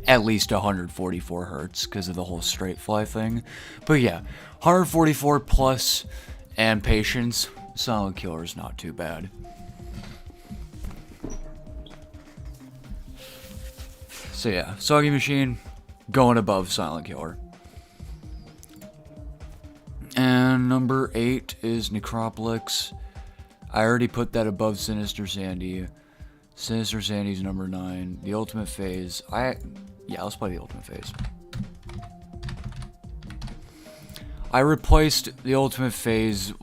at least 144 hertz because of the whole straight fly thing. But yeah, 144 plus and patience, Silent Killer is not too bad. So yeah, Soggy Machine going above Silent Killer. And number 8 is Necropolix. I already put that above Sinister Sandy. Sinister Sandy's number 9. The Ultimate Phase. Yeah, let's play the Ultimate Phase. I replaced the Ultimate Phase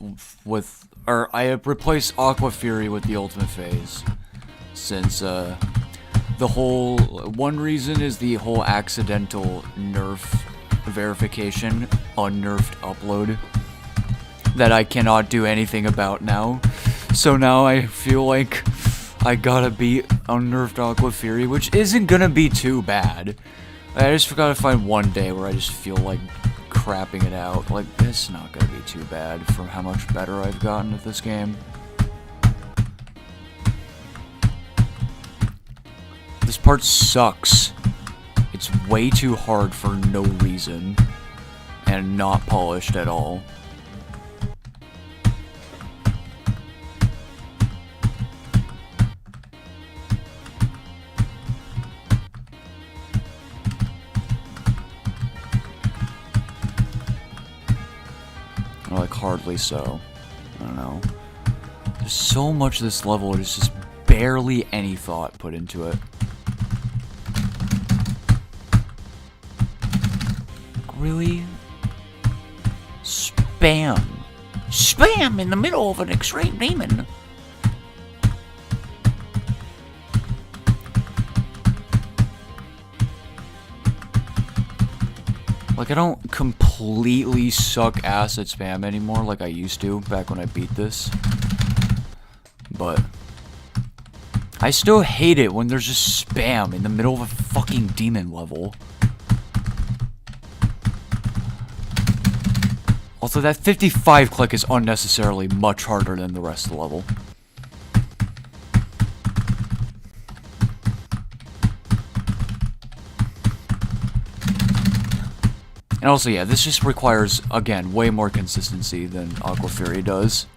with... Or, I replaced Aqua Fury with the Ultimate Phase. Since, the whole... One reason is the whole accidental nerf verification on nerfed upload that I cannot do anything about now. So now I feel like I gotta beat unnerfed Aqua Fury, which isn't gonna be too bad. I just gotta find one day where I just feel like crapping it out. Like, it's not gonna be too bad from how much better I've gotten at this game. This part sucks. It's way too hard for no reason. And not polished at all. Or like hardly so. I don't know. There's so much of this level, there's just barely any thought put into it. Really? Spam. Spam in the middle of an extreme demon. Like, I don't completely suck ass at spam anymore like I used to back when I beat this. But I still hate it when there's just spam in the middle of a fucking demon level. Also, that 55 click is unnecessarily much harder than the rest of the level. And also, yeah, this just requires, again, way more consistency than Aqua Fury does.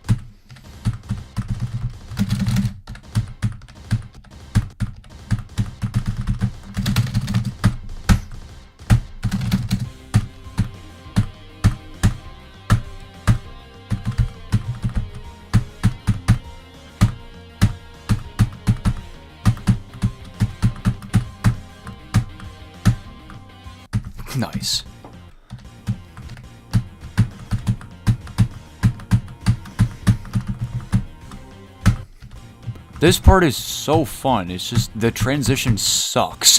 Nice. This part is so fun, it's just the transition sucks.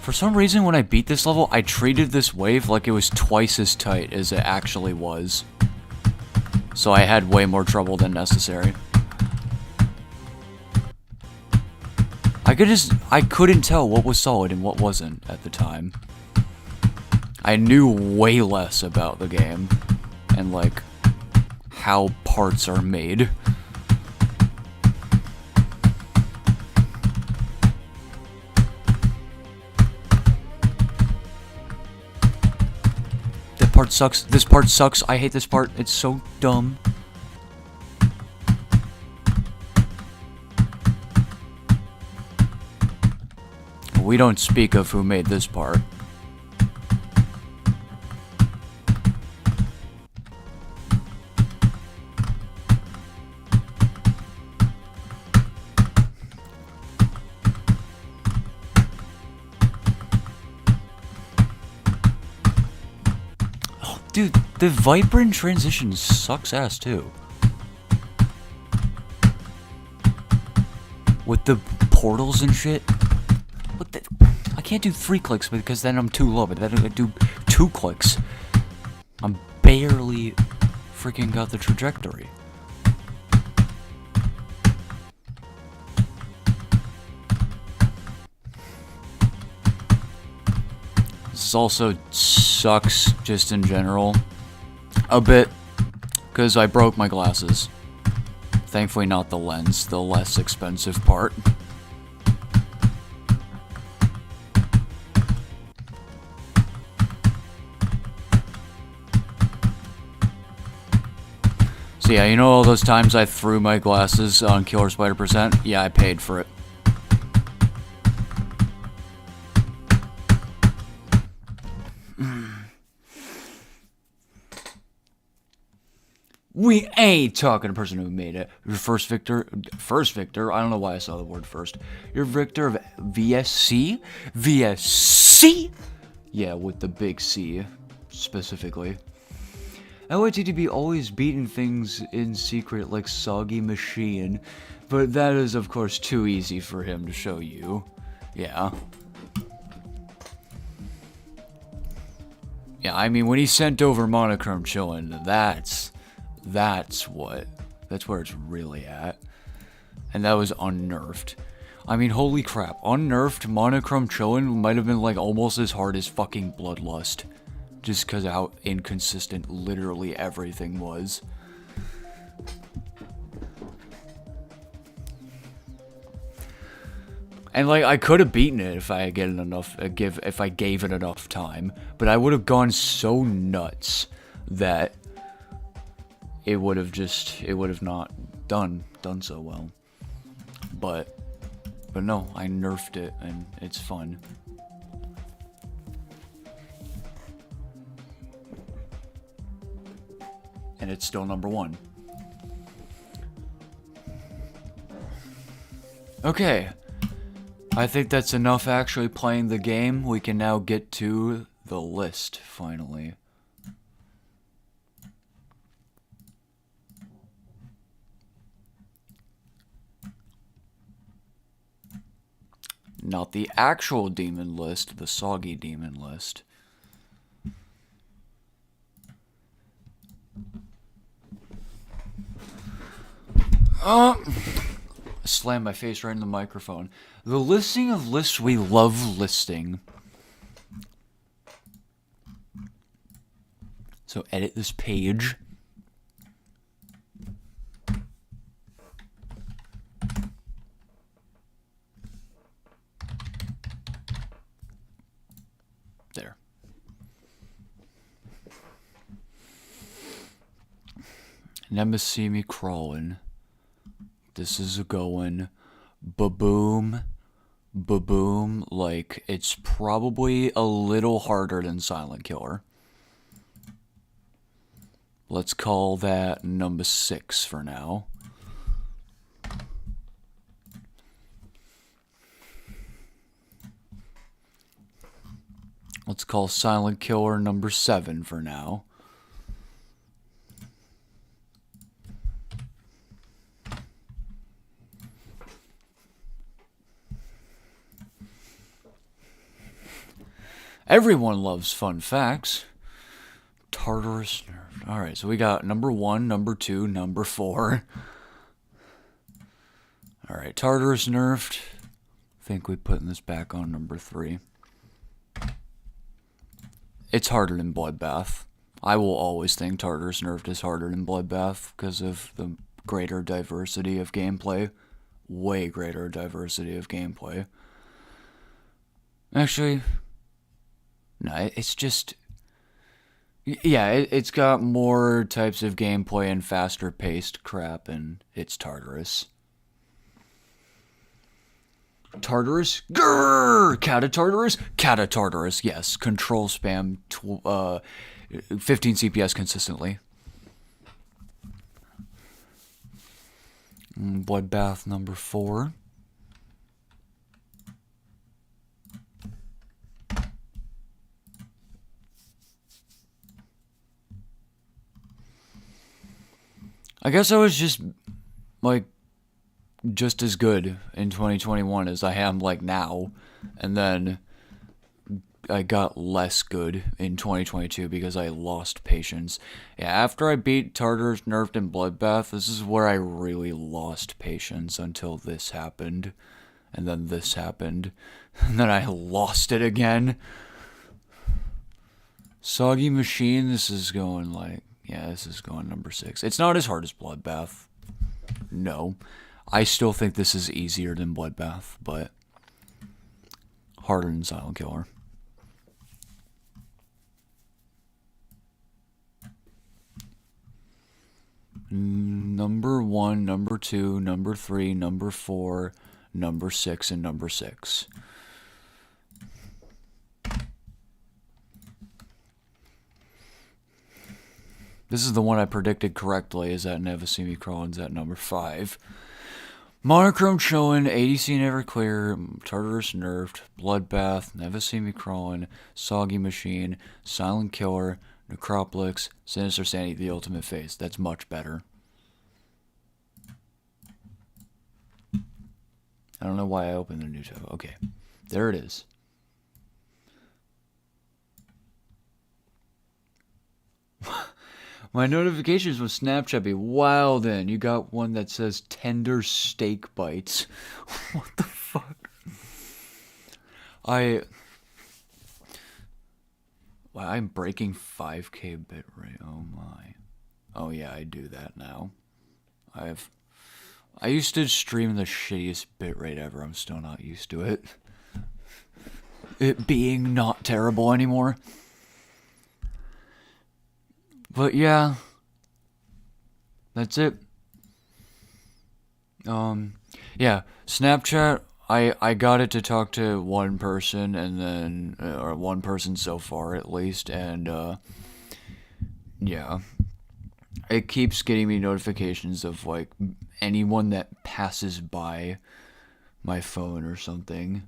For some reason, when I beat this level, I treated this wave like it was twice as tight as it actually was. So I had way more trouble than necessary. I couldn't tell what was solid and what wasn't at the time. I knew way less about the game and, like, how parts are made. Part sucks. This part sucks. I hate this part. It's so dumb. We don't speak of who made this part. Dude, the Vibrant transition sucks ass too. With the portals and shit. Look, I can't do 3 clicks because then I'm too low, but then I do 2 clicks. I'm barely freaking got the trajectory. This also sucks just in general a bit because I broke my glasses. Thankfully not the lens, the less expensive part. So yeah, you know all those times I threw my glasses on Killer Spider %? Yeah, I paid for it. We ain't talking to a person who made it. Your first victor, I don't know why I saw the word first. You're victor of VSC? VSC? Yeah, with the big C, specifically. I want you to be always beating things in secret like Soggy Machine, but that is of course too easy for him to show you. Yeah. Yeah, I mean, when he sent over Monochrome Chillin', that's where it's really at. And that was unnerfed. I mean, holy crap. Unnerfed Monochrome Chillin' might have been like almost as hard as fucking Bloodlust. Just because of how inconsistent literally everything was. And like, I could have beaten it if I gave it enough time. But I would have gone so nuts that it would have not done so well. But no, I nerfed it and it's fun. And it's still #1. Okay. I think that's enough actually playing the game. We can now get to the list, finally. Not the actual demon list, the soggy demon list. Slam my face right in the microphone. The listing of lists we love listing. So edit this page. There. Never see me crawling. This is a going. Ba-boom. Ba-boom. Like, it's probably a little harder than Silent Killer. Let's call that number 6 for now. Let's call Silent Killer number 7 for now. Everyone loves fun facts. Tartarus nerfed. Alright, so we got number 1, number 2, number 4. Alright, Tartarus nerfed. I think we're putting this back on number 3. It's harder than Bloodbath. I will always think Tartarus nerfed is harder than Bloodbath because of the greater diversity of gameplay. Way greater diversity of gameplay. Actually, no, it's just... Yeah, it's got more types of gameplay and faster paced crap, and it's Tartarus. Tartarus? Grrr! Catatartarus? Catatartarus, yes. Control spam 15 CPS consistently. Bloodbath number 4. I guess I was just, like, just as good in 2021 as I am, like, now. And then I got less good in 2022 because I lost patience. Yeah, after I beat Tartarus, Nerfed, and Bloodbath, this is where I really lost patience until this happened. And then this happened. And then I lost it again. Soggy Machine, this is going, like... Yeah, this is going number 6. It's not as hard as Bloodbath. No. I still think this is easier than Bloodbath, but harder than Silent Killer. Number 1, number 2, number 3, number 4, number 6, and number 6. This is the one I predicted correctly, is that Never See Me Crawling's at number 5. Monochrome showing, ADC Never Clear, Tartarus Nerfed, Bloodbath, Never See Me Crawling, Soggy Machine, Silent Killer, Necropolis, Sinister Sanity, The Ultimate Phase. That's much better. I don't know why I opened the new tab. Okay, there it is. My notifications with Snapchat be wild in. You got one that says tender steak bites. What the fuck? I'm breaking 5K bitrate. Oh my. Oh yeah, I do that now. I used to stream the shittiest bitrate ever. I'm still not used to it. It being not terrible anymore. But yeah, that's it. Yeah, Snapchat, I got it to talk to one person, and then, or one person so far at least, and, yeah. It keeps getting me notifications of, like, anyone that passes by my phone or something.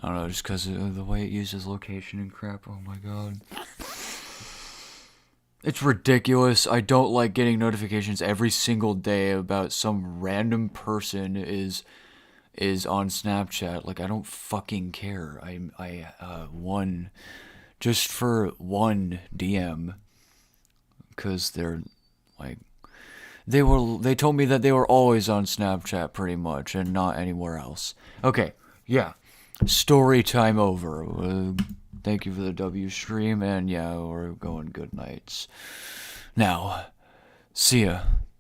I don't know, just because of the way it uses location and crap. Oh my god. It's ridiculous. I don't like getting notifications every single day about some random person is is on Snapchat. Like, I don't fucking care. Won just for one DM, because they're like, they told me that they were always on Snapchat pretty much and not anywhere else. Okay, yeah. Story time over. Thank you for the W stream, and yeah, we're going good nights. Now, see ya.